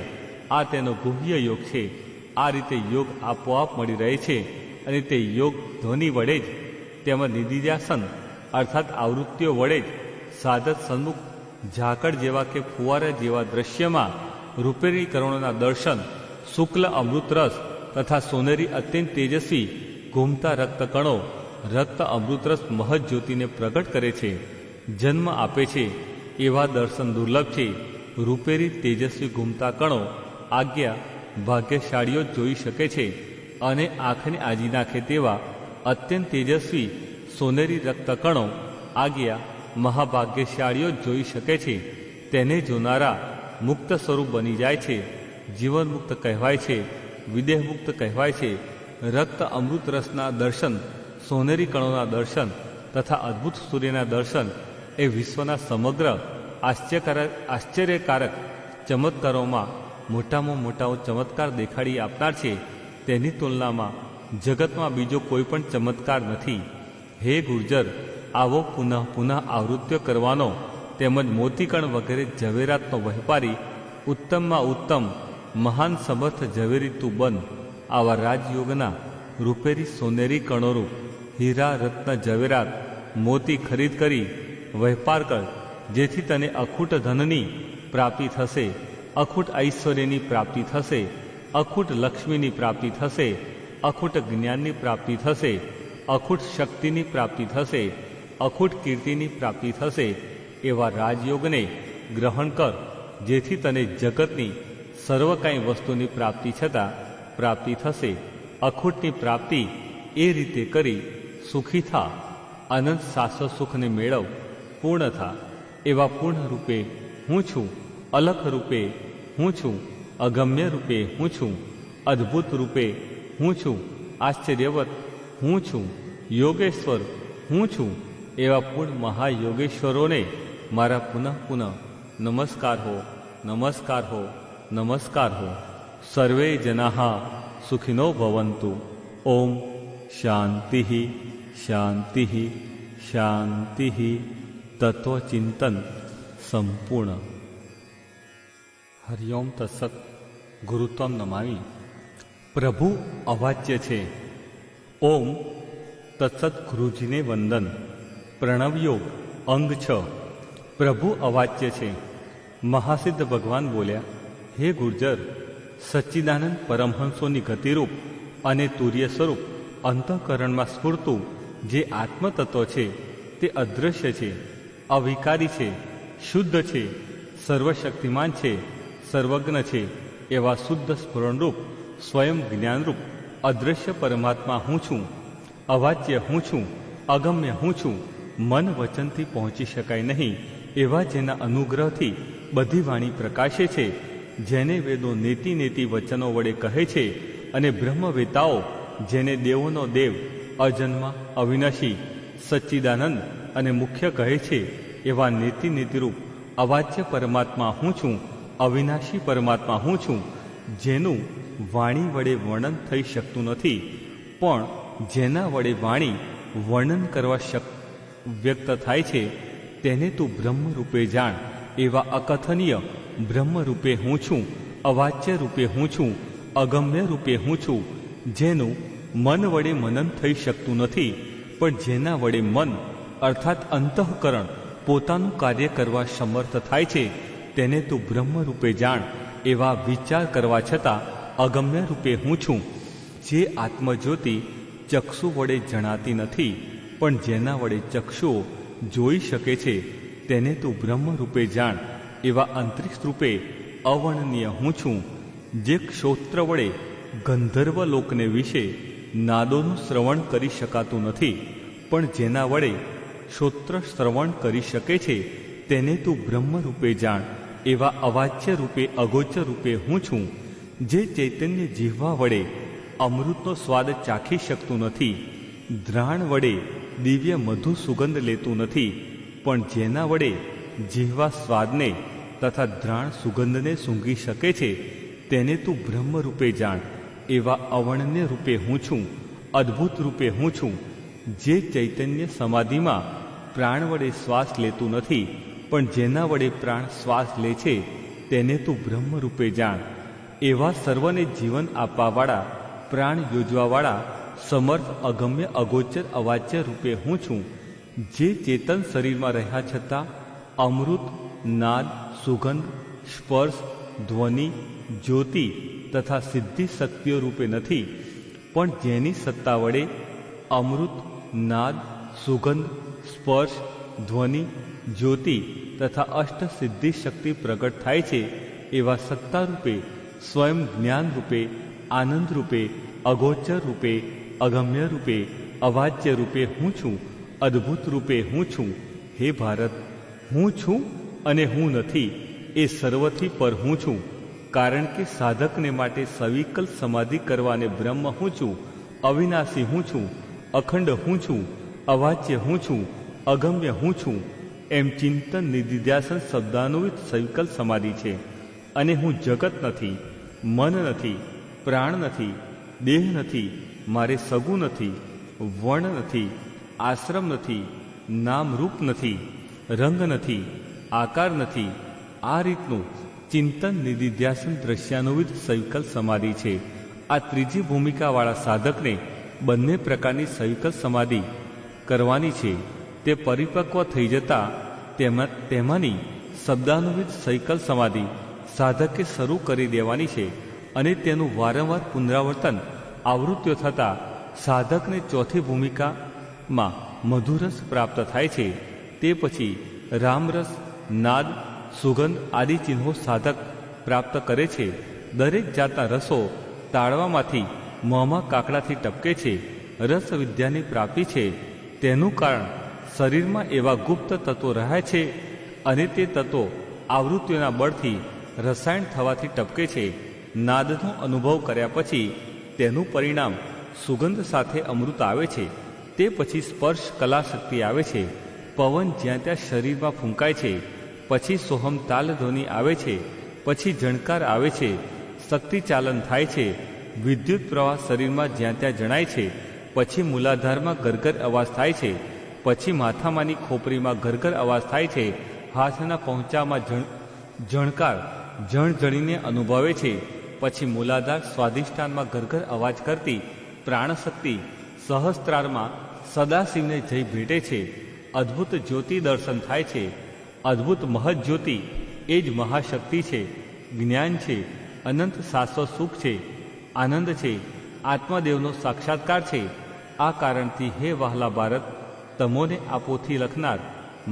S1: આ તેનો ગુહ્ય યોગ છે. આ રીતે યોગ આપોઆપ મળી રહે છે અને તે યોગ ધ્વનિ વડે જ તેમજ નિધિધ્યાસન અર્થાત આવૃત્તિઓ વડે જ સાધક સન્મુખ ઝાકળ જેવા કે ફુવારા જેવા દ્રશ્યમાં રૂપેરી કરોણોના દર્શન, શુક્લ અમૃતરસ તથા સોનેરી અત્યંત તેજસ્વી ઘૂમતા રક્તકણો રક્ત અમૃતરસ મહદ જ્યોતિને પ્રગટ કરે છે, જન્મ આપે છે. એવા દર્શન દુર્લભ છે. રૂપેરી તેજસ્વી ઘૂમતા કણો આજ્ઞા ભાગ્યશાળીઓ જોઈ શકે છે અને આંખને આજી નાખે તેવા અત્યંત તેજસ્વી સોનેરી રક્તકણો આજ્ઞા મહાભાગ્યશાળીઓ જોઈ શકે છે. તેને જોનારા મુક્ત સ્વરૂપ બની જાય છે. જીવન મુક્ત કહેવાય છે, વિદેહ મુક્ત કહેવાય છે. રક્ત અમૃત રસના દર્શન, સોનેરી કણોના દર્શન તથા અદ્ભુત સૂર્યના દર્શન એ વિશ્વના સમગ્ર આશ્ચર્યકારક ચમત્કારોમાં મોટામાં મોટાઓ ચમત્કાર દેખાડી આપનાર છે. તેની તુલનામાં જગતમાં બીજો કોઈ પણ ચમત્કાર નથી. હે ગુર્જર, આવો પુનઃ પુનઃ આવૃત્તિઓ કરવાનો તેમજ મોતીકણ વગેરે ઝવેરાતનો વહેપારી ઉત્તમમાં ઉત્તમ મહાન સમર્થ ઝવેરી તું બન. આવા રાજયોગના રૂપેરી સોનેરી કણોરૂપ હીરા રત્ન ઝવેરાત મોતી ખરીદ કરી વહેપાર કર, જેથી તને અખૂટ ધનની પ્રાપ્તિ થશે, અખૂટ ઐશ્વર્યની પ્રાપ્તિ થશે, અખૂટ લક્ષ્મીની પ્રાપ્તિ થશે, અખૂટ જ્ઞાનની પ્રાપ્તિ થશે, અખૂટ શક્તિની પ્રાપ્તિ થશે, અખૂટ કીર્તિની પ્રાપ્તિ થશે. એવા રાજયોગને ગ્રહણ કર, જેથી તને જગતની સર્વ કાંઈ વસ્તુની પ્રાપ્તિ છતાં પ્રાપ્તિ થશે. અખૂટની પ્રાપ્તિ એ રીતે કરી સુખી થા, અનંત શાશ્વત સુખને મેળવ, પૂર્ણ થા. એવા પૂર્ણ રૂપે હું છું, અલખ રૂપે હું છું, અગમ્ય રૂપે હું છું, અદ્ભુત રૂપે હું છું, આશ્ચર્યવત હું છું, યોગેશ્વર હું છું. એવા પૂર્ણ મહાયોગેશ્વરોને મારા પુનઃ પુનઃ નમસ્કાર હો, નમસ્કાર હો, નમસ્કાર હો. સર્વે જનાઃ સુખિનો ભવન્તુ. ઓમ શાંતિ શાંતિ શાંતિ. તત્વચિંતન સંપૂર્ણ. હરિઓમ તત્સત. ગુરુત્વમ નમામી. પ્રભુ અવાચ્ય છે. ઓમ તત્સત. ગુરુજીને વંદન. પ્રણવયોગ અંગ 6. પ્રભુ અવાચ્ય છે. મહાસિદ્ધ ભગવાન બોલ્યા, હે ગુર્જર, સચ્ચિદાનંદ પરમહંસોની ગતિરૂપ અને તુર્ય સ્વરૂપ અંતઃકરણમાં સ્ફૂર્તું જે આત્મતત્વ છે તે અદૃશ્ય છે, અવિકારી છે, શુદ્ધ છે, સર્વશક્તિમાન છે, સર્વજ્ઞ છે. એવા શુદ્ધ સ્ફુરણરૂપ સ્વયં જ્ઞાનરૂપ અદૃશ્ય પરમાત્મા હું છું. અવાચ્ય હું છું, અગમ્ય હું છું. મન વચનથી પહોંચી શકાય નહીં એવા જેના અનુગ્રહથી બધી વાણી પ્રકાશે છે, જેને વેદો નેતિ નેતિ વચનો વડે કહે છે અને બ્રહ્મવેતાઓ જેને દેવોનો દેવ, અજન્મ, અવિનાશી, સચ્ચિદાનંદ અને મુખ્ય કહે છે, એવા નેતિ નેતિરૂપ અવાચ્ય પરમાત્મા હું છું, અવિનાશી પરમાત્મા હું છું, જેનું વાણી વડે વર્ણન થઈ શકતું નથી, પણ જેના વડે વાણી વર્ણન કરવા વ્યક્ત થાય છે, તેને તું બ્રહ્મરૂપે જાણ. એવા અકથનીય બ્રહ્મરૂપે હું છું, અવાચ્ય રૂપે હું છું, અગમ્ય રૂપે હું છું, જેનું મન વડે મનન થઈ શકતું નથી, પણ જેના વડે મન અર્થાત અંતઃકરણ પોતાનું કાર્ય કરવા સમર્થ થાય છે, તેને તું બ્રહ્મરૂપે જાણ. એવા વિચાર કરવા છતાં અગમ્ય રૂપે હું છું, જે આત્મજ્યોતિ ચક્ષુ વડે જણાતી નથી, પણ જેના વડે ચક્ષુઓ જોઈ શકે છે, તેને તું બ્રહ્મરૂપે જાણ. એવા અંતરિક્ષ રૂપે અવર્ણનીય હું છું, જે ક્ષોત્ર વડે ગંધર્વ લોકને વિશે નાદોનું શ્રવણ કરી શકાતું નથી, પણ જેના વડે શ્રોત્ર શ્રવણ કરી શકે છે, તેને તું બ્રહ્મરૂપે જાણ. એવા અવાચ્ય રૂપે અગોચર રૂપે હું છું, જે ચૈતન્ય જીહવા વડે અમૃતનો સ્વાદ ચાખી શકતું નથી, દ્રાણ વડે દિવ્ય મધુ સુગંધ લેતું નથી, પણ જેના વડે જીહવા સ્વાદને તથા દ્રાણ સુગંધને સૂંઘી શકે છે, તેને તું બ્રહ્મ રૂપે જાણ. એવા અવર્ણન્ય રૂપે હું છું, અદ્ભુત રૂપે હું છું. જે ચૈતન્ય સમાધિમાં પ્રાણ વડે શ્વાસ લેતું નથી, પણ જેના વડે પ્રાણ શ્વાસ લે છે, તેને તું બ્રહ્મ રૂપે જાણ. એવા સર્વને જીવન આપવાવાળા, પ્રાણ યોજવાવાળા, સમર્થ અગમ્ય અગોચર અવાચ્ય રૂપે હું છું. જે ચેતન શરીરમાં રહ્યા છતાં અમૃત, નાદ, સુગંધ, સ્પર્શ, ધ્વનિ, જ્યોતિ તથા સિદ્ધિ શક્તિઓ રૂપે નથી, પણ જેની સત્તા વડે અમૃત, નાદ, સુગંધ, સ્પર્શ, ધ્વનિ, જ્યોતિ તથા અષ્ટ સિદ્ધિ શક્તિ પ્રગટ થાય છે, એવા સત્તા રૂપે, સ્વયં જ્ઞાન રૂપે, આનંદ રૂપે, અગોચર રૂપે, અગમ્ય રૂપે, અવાચ્ય રૂપે હું છું, અદ્ભુત રૂપે હું છું. હે ભારત, હું છું અને હું નથી એ સર્વથી પર હું છું. કારણ કે સાધકને માટે સવિકલ સમાધિ કરવાને બ્રહ્મ હું છું, અવિનાશી હું છું, અખંડ હું છું, અવાચ્ય હું છું, અગમ્ય હું છું એમ ચિંતન નિધિધ્યાસન શબ્દાનુવિત સવિકલ સમાધિ છે. અને હું જગત નથી, મન નથી, પ્રાણ નથી, દેહ નથી, મારે સગું નથી, વર્ણ નથી, આશ્રમ નથી, નામ રૂપ નથી, રંગ નથી, આકાર નથી. આ રીતનું ચિંતન નિધિધ્યાસન દ્રશ્યાનુવિત સવિકલ સમાધિ છે. આ ત્રીજી ભૂમિકાવાળા સાધકને બંને પ્રકારની સવિકલ સમાધિ કરવાની છે. તે પરિપક્વ થઈ જતા તેમાંની શબ્દાનુવિત સવિકલ સમાધિ સાધકે શરૂ કરી દેવાની છે, અને તેનું વારંવાર પુનરાવર્તન આવૃત્તિઓ થતાં સાધકને ચોથી ભૂમિકામાં મધુરસ પ્રાપ્ત થાય છે. તે પછી રામરસ, નાદ, સુગંધ આદિ ચિહ્નો સાધક પ્રાપ્ત કરે છે. દરેક જાતના રસો તાળવામાંથી મોંમાં કાકડાથી ટપકે છે. રસ વિદ્યાની પ્રાપ્તિ છે. તેનું કારણ શરીરમાં એવા ગુપ્ત તત્વો રહ્યા છે, અને તે તત્વો આવૃત્તિઓના બળથી રસાયણ થવાથી ટપકે છે. નાદનો અનુભવ કર્યા પછી તેનું પરિણામ સુગંધ સાથે અમૃત આવે છે. તે પછી સ્પર્શ કલા શક્તિ આવે છે. પવન જ્યાં ત્યાં શરીરમાં ફૂંકાય છે. પછી સોહમ તાલ ધ્વનિ આવે છે. પછી ઝણકાર આવે છે. શક્તિ ચાલન થાય છે. વિદ્યુત પ્રવાહ શરીરમાં જ્યાં ત્યાં જણાય છે. પછી મૂલાધારમાં ગરગર અવાજ થાય છે. પછી માથામાંની ખોપરીમાં ગરગર અવાજ થાય છે. હાથના પહોંચામાં ઝણકાર જણજણીને અનુભવે છે. પછી મૂલાધાર સ્વાધિષ્ઠાનમાં ગરગર અવાજ કરતી પ્રાણશક્તિ સહસ્ત્રારમાં સદાશિવને જઈ ભેટે છે. અદ્ભુત જ્યોતિ દર્શન થાય છે. અદ્ભુત મહજ્યોતિ એ જ મહાશક્તિ છે, જ્ઞાન છે, અનંત શાશ્વત સુખ છે, આનંદ છે, આત્મદેવનો સાક્ષાત્કાર છે. આ કારણથી હે વહાલા ભારત, તમોને આપોથી લખનાર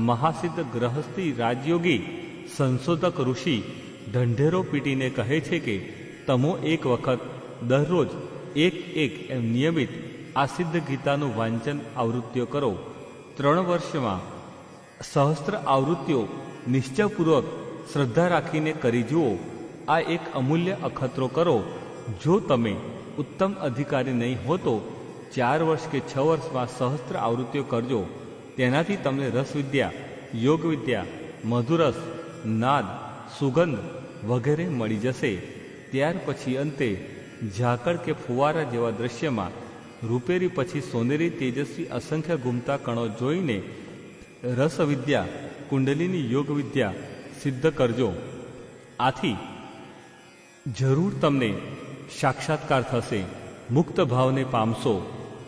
S1: મહાસિદ્ધ ગ્રહસ્થી રાજયોગી સંશોધક ઋષિ ઢંઢેરો પીટીને કહે છે કે તમો એક વખત દરરોજ એક એમ નિયમિત આ સિદ્ધ ગીતાનું વાંચન આવૃત્તિઓ કરો. 3 વર્ષમાં સહસ્ત્ર આવૃત્તિઓ નિશ્ચયપૂર્વક શ્રદ્ધા રાખીને કરી જુઓ. આ એક અમૂલ્ય અખતરો કરો. જો તમે ઉત્તમ અધિકારી નહીં હો તો 4 વર્ષ કે 6 વર્ષમાં સહસ્ત્ર આવૃત્તિઓ કરજો. તેનાથી તમને રસવિદ્યા, યોગવિદ્યા, મધુરસ, નાદ, સુગંધ વગેરે મળી જશે. ત્યાર પછી અંતે ઝાકળ કે ફુવારા જેવા દ્રશ્યમાં રૂપેરી પછી સોનેરી તેજસ્વી અસંખ્ય ઘૂમતા કણો જોઈને રસવિદ્યા, કુંડલીની યોગવિદ્યા સિદ્ધ કરજો. આથી જરૂર તમને સાક્ષાત્કાર થશે. મુક્ત ભાવને પામશો.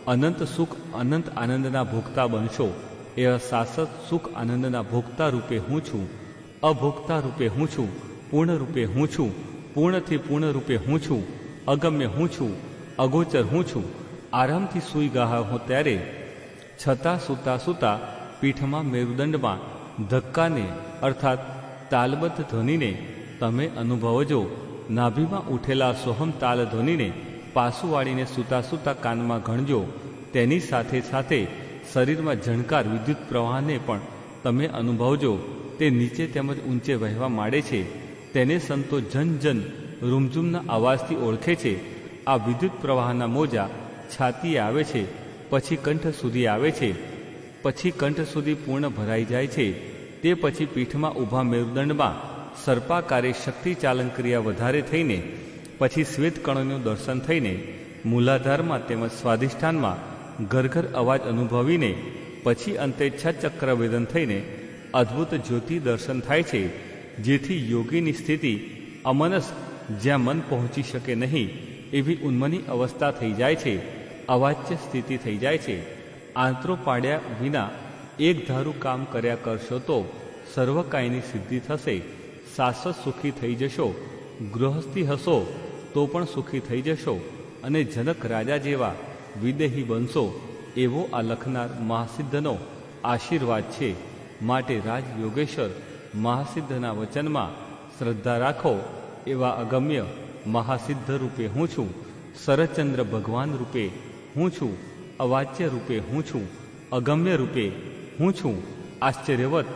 S1: અનંત સુખ, અનંત આનંદના ભોગતા બનશો. એવા શાશ્વત સુખ આનંદના ભોગતા રૂપે હું છું. અભોગતા રૂપે હું છું. પૂર્ણ રૂપે હું છું. પૂર્ણથી પૂર્ણ રૂપે હું છું. અગમ્ય હું છું. અગોચર હું છું. આરામથી સૂઈ ગયા હો ત્યારે છતાં સૂતા પીઠમાં મેરુદંડમાં ધક્કાને અર્થાત તાલબદ્ધ ધ્વનિને તમે અનુભવજો. નાભીમાં ઉઠેલા સોહમ તાલ ધ્વનિને પાસું વાળીને સૂતા કાનમાં ગણજો. તેની સાથે સાથે શરીરમાં ઝણકાર વિદ્યુત પ્રવાહને પણ તમે અનુભવજો. તે નીચે તેમજ ઊંચે વહેવા માંડે છે. તેને સંતો જન રૂમઝૂમના અવાજથી ઓળખે છે. આ વિદ્યુત પ્રવાહના મોજા છાતીએ આવે છે, પછી કંઠ સુધી આવે છે, પછી કંઠ સુધી પૂર્ણ ભરાઈ જાય છે. તે પછી પીઠમાં ઊભા મેરુદંડમાં સર્પાકારે શક્તિચાલન ક્રિયા વધારે થઈને, પછી શ્વેતકણોનું દર્શન થઈને, મૂલાધારમાં તેમજ સ્વાધિષ્ઠાનમાં ઘરઘર અવાજ અનુભવીને, પછી અંતે 6 ચક્ર વેદન થઈને અદ્ભુત જ્યોતિ દર્શન થાય છે, જેથી યોગીની સ્થિતિ અમનસ, જ્યાં મન પહોંચી શકે નહીં એવી ઉન્મની અવસ્થા થઈ જાય છે, અવાચ્ય સ્થિતિ થઈ જાય છે. આંતરો પાડ્યા વિના એક ધારું કામ કર્યા કરશો તો સર્વકાયની સિદ્ધિ થશે. શાશ્વત સુખી થઈ જશો. ગૃહસ્થી હશો તો પણ સુખી થઈ જશો અને જનક રાજા જેવા વિદેહી બનશો, એવો આ લખનાર મહાસિદ્ધનો આશીર્વાદ છે. માટે રાજ યોગેશ્વર મહાસિદ્ધના વચનમાં શ્રદ્ધા રાખો. એવા અગમ્ય મહાસિદ્ધ રૂપે હું છું. શરદચંદ્ર ભગવાન રૂપે હું છું. અવાચ્ય રૂપે હું છું. અગમ્ય રૂપે હું છું. આશ્ચર્યવત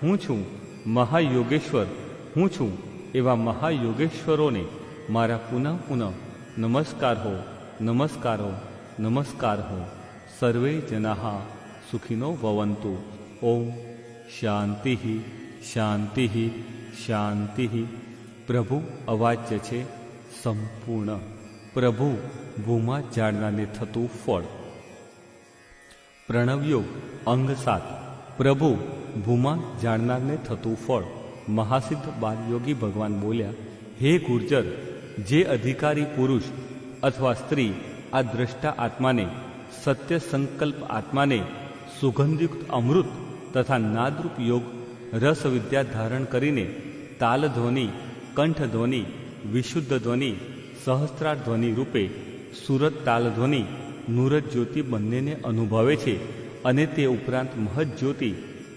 S1: હું છું. મહાયોગેશ્વર હું છું. એવા મહાયોગેશ્વરોને મારા પુનઃ નમસ્કાર હો, નમસ્કાર હો, નમસ્કાર હો. સર્વે જનાઃ સુખિનો ભવન્તુ. ઓમ શાંતિ શાંતિ શાંતિ. પ્રભુ અવાચ્ય છે, સંપૂર્ણ. પ્રભુ ભૂમા ઝાડનાને થતું ફળ. પ્રણવયોગ અંગ 7. પ્રભુ ભૂમા જાણનારને થતું ફળ. મહાસિદ્ધ બાલયોગી ભગવાન બોલ્યા, હે ગુર્જર, જે અધિકારી પુરુષ અથવા સ્ત્રી આ દ્રષ્ટા આત્માને, સત્ય સંકલ્પ આત્માને સુગંધયુક્ત અમૃત તથા નાદરૂપ યોગ રસ વિદ્યા ધારણ કરીને તાલ ધ્વનિ, કંઠ ધ્વનિ, વિશુદ્ધ ધ્વનિ, સહસ્ત્રાર ધ્વનિ રૂપે સુરત તાલ ધ્વનિ, નૂરજ જ્યોતિ બંનેને અનુભવે છે અને તે ઉપરાંત મહદ જ્યોતિ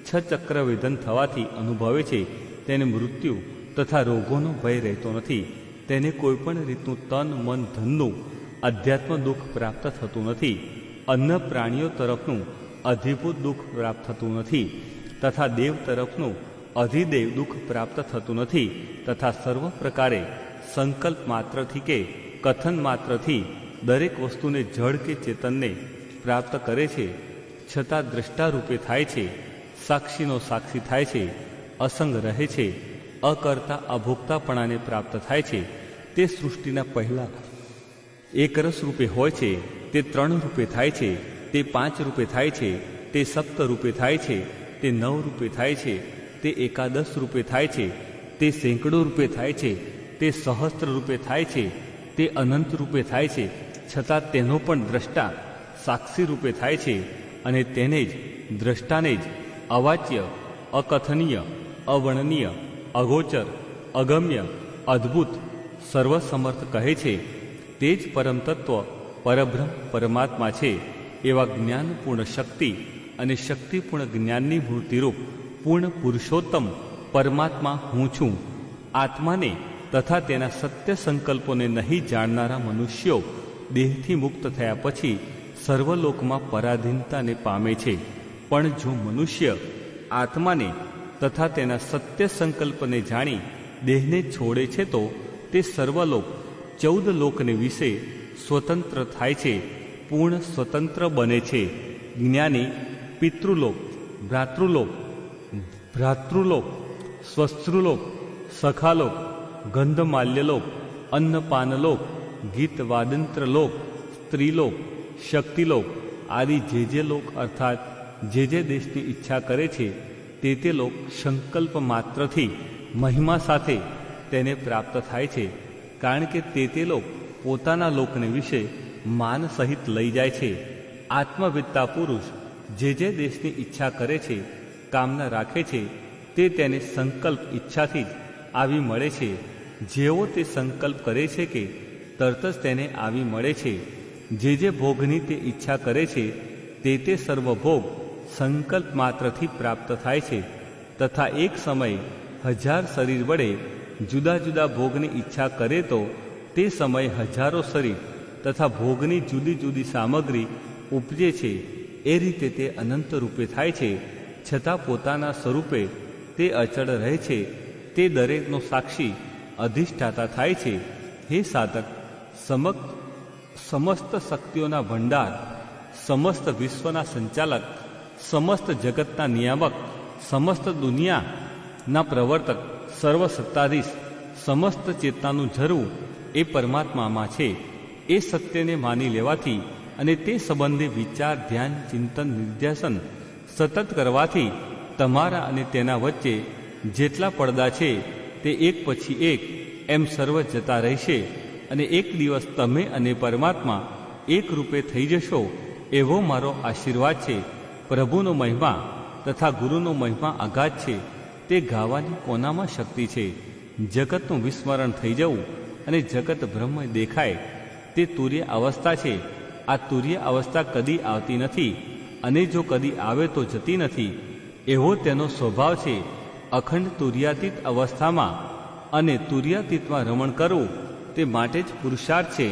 S1: 6 ચક્ર વેદન થવાથી અનુભવે છે, તેને મૃત્યુ તથા રોગોનો ભય રહેતો નથી. તેને કોઈપણ રીતનું તન મન ધનનું અધ્યાત્મ દુઃખ પ્રાપ્ત થતું નથી. અન્ય પ્રાણીઓ તરફનું અધિભૂત દુઃખ પ્રાપ્ત થતું નથી તથા દેવ તરફનું અધિદેવ દુઃખ પ્રાપ્ત થતું નથી. તથા સર્વ પ્રકારે સંકલ્પ માત્રથી કે કથન માત્રથી દરેક વસ્તુને જળ કે ચેતનને પ્રાપ્ત કરે છે, છતાં દ્રષ્ટા રૂપે થાય છે, સાક્ષીનો સાક્ષી થાય છે, અસંગ રહે છે, અકર્તા અભોક્તાપણાને પ્રાપ્ત થાય છે. તે સૃષ્ટિના પહેલા એક રસ રૂપે હોય છે, તે 3 રૂપે થાય છે, તે 5 રૂપે થાય છે, તે 7 રૂપે થાય છે, તે 9 રૂપે થાય છે, તે 11 રૂપે થાય છે, તે સેંકડો રૂપે થાય છે, તે સહસ્ત્ર રૂપે થાય છે, તે અનંત રૂપે થાય છે, છતાં તેનો પણ દ્રષ્ટા સાક્ષી રૂપે થાય છે અને તેને જ દ્રષ્ટાને જ અવાચ્ય, અકથનીય, અવર્ણનીય, અગોચર, અગમ્ય, અદ્ભુત, સર્વસમર્થ કહે છે. તે જ પરમ તત્વ પરબ્રહ્મ પરમાત્મા છે. એવા જ્ઞાનપૂર્ણ શક્તિ અને શક્તિપૂર્ણ જ્ઞાનની મૂર્તિરૂપ પૂર્ણ પુરુષોત્તમ પરમાત્મા હું છું. આત્માને તથા તેના સત્ય સંકલ્પોને નહીં જાણનારા મનુષ્યો દેહથી મુક્ત થયા પછી સર્વલોકમાં પરાધીનતાને પામે છે. પણ જો મનુષ્ય આત્માને તથા તેના સત્ય સંકલ્પને જાણી દેહને છોડે છે તો તે સર્વલોક 14 લોકને વિશે સ્વતંત્ર થાય છે, પૂર્ણ સ્વતંત્ર બને છે. જ્ઞાની પિતૃલોક, ભ્રાતૃલોક, સ્વસ્તૃલોક, સખાલોક, ગંધમાલ્યલોક, અન્નપાનલોક, ગીતવાદંત્રલોક, સ્ત્રીલોક, શક્તિલોક આદિ જે લોક અર્થાત જે દેશની ઈચ્છા કરે છે તે લોક સંકલ્પ માત્રથી મહિમા સાથે તેને પ્રાપ્ત થાય છે. કારણ કે તે લોક પોતાના લોકને વિશે માન સહિત લઈ જાય છે. આત્મવિદ્તા પુરુષ જે દેશની ઈચ્છા કરે છે, કામના રાખે છે, તે તેને સંકલ્પ ઈચ્છાથી જ આવી મળે છે. જેવો તે સંકલ્પ કરે છે કે તરત જ તેને આવી મળે છે. જે ભોગની તે ઈચ્છા કરે છે તે સર્વભોગ સંકલ્પ માત્રથી પ્રાપ્ત થાય છે. તથા એક સમયે 1000 શરીર વડે જુદા જુદા ભોગની ઈચ્છા કરે તો તે સમયે હજારો શરીર તથા ભોગની જુદી જુદી સામગ્રી ઉપજે છે. એ રીતે તે અનંત રૂપે થાય છે, છતાં પોતાના સ્વરૂપે તે અચળ રહે છે. તે દરેકનો સાક્ષી અધિષ્ઠાતા થાય છે. હે સાધક, સમસ્ત શક્તિઓના ભંડાર, સમસ્ત વિશ્વના સંચાલક, સમસ્ત જગતના નિયામક, સમસ્ત દુનિયાના પ્રવર્તક, સર્વસત્તાધીશ, સમસ્ત ચેતનાનું ઝરવું એ પરમાત્મામાં છે. એ સત્યને માની લેવાથી અને તે સંબંધે વિચાર, ધ્યાન, ચિંતન, નિર્ધ્યાસન સતત કરવાથી તમારા અને તેના વચ્ચે જેટલા પડદા છે તે એક પછી એક એમ સર્વ જતા રહેશે અને એક દિવસ તમે અને પરમાત્મા એક રૂપે થઈ જશો, એવો મારો આશીર્વાદ છે. પ્રભુનો મહિમા તથા ગુરુનો મહિમા અગાધ છે. તે ગાવાની કોનામાં શક્તિ છે? જગતનું વિસ્મરણ થઈ જવું અને જગત બ્રહ્મ દેખાય તે તુર્ય અવસ્થા છે. આ તુર્ય અવસ્થા કદી આવતી નથી અને જો કદી આવે તો જતી નથી, એવો તેનો સ્વભાવ છે. અખંડ તુર્યાતીત અવસ્થામાં અને તુર્યાતીતમાં રમણ કરવું તે માટે જ પુરુષાર્થ છે.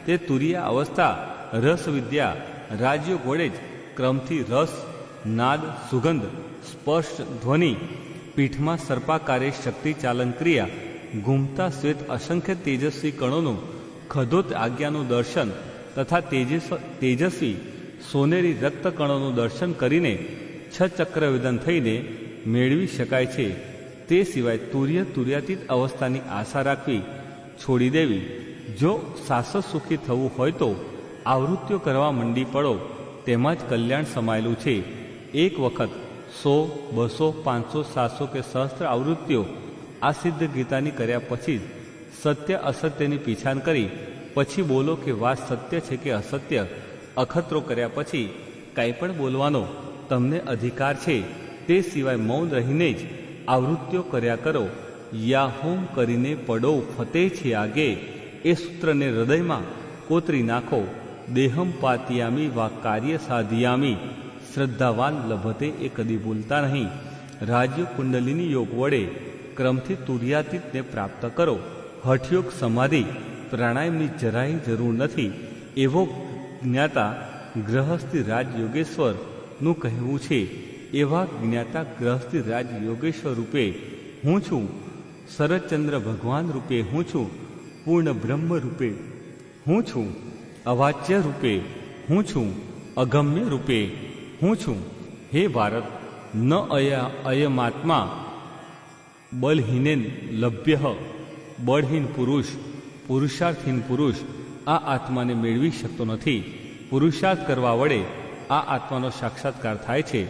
S1: તે તુર્ય અવસ્થા રસ વિદ્યા રાજ્યો ઘોડે જ ક્રમથી રસ, નાદ, સુગંધ, સ્પર્શ, ધ્વનિ, પીઠમાં સર્પાકારે શક્તિ ચાલન ક્રિયા, ઘૂમતા શ્વેત અસંખ્ય તેજસ્વી કણોનું ખદોત આજ્ઞાનું દર્શન તથા તેજસ્વી સોનેરી રક્ત કણોનું દર્શન કરીને છચક્રવેદન થઈને મેળવી શકાય છે. તે સિવાય તુર્યાતીત અવસ્થાની આશા રાખવી છોડી દેવી. જો શાશ્વત સુખી થવું હોય તો આવૃત્તિઓ કરવા મંડી પડો, તેમાં જ કલ્યાણ સમાયેલું છે. એક વખત 100, 200, 500, 700 કે સહસ્ત્ર આવૃત્તિઓ આ સિદ્ધ ગીતાની કર્યા પછી જ સત્ય અસત્યની પીછાણ કરી પછી બોલો કે વાત સત્ય છે કે અસત્ય. અખતરો કર્યા પછી કાંઈ પણ બોલવાનો તમને અધિકાર છે. તે સિવાય મૌન રહીને જ આવૃત્તિઓ કર્યા કરો. યા હોમ કરીને પડો ફતે છે આગે, એ સૂત્રને હૃદયમાં કોતરી નાખો. દેહમ પાતિયામી વા કાર્ય સાધિયામી, શ્રદ્ધાવાન લભતે એ કદી ભૂલતા નહીં. રાજ્ય કુંડલિની યોગ વડે ક્રમથી તુર્યાતીતને પ્રાપ્ત કરો. હઠયોગ, સમાધિ, પ્રાણાયામની જરાય જરૂર નથી. એવો જ્ઞાતા ગ્રહસ્થી રાજ યોગેશ્વરનું કહેવું છે. એવા જ્ઞાતા ગ્રહસ્થી રાજ યોગેશ્વર રૂપે હું છું. શરદચંદ્ર ભગવાન રૂપે હું છું. પૂર્ણ બ્રહ્મ રૂપે હું છું. અવાચ્ય રૂપે હું છું. અગમ્ય રૂપે હું છું. હે ભારત, ન અયમાત્મા બલહીનેન લભ્ય. બળહીન પુરુષ, પુરુષાર્થહીન પુરુષ આ આત્માને મેળવી શકતો નથી. પુરુષાર્થ કરવા વડે આ આત્માનો સાક્ષાત્કાર થાય છે.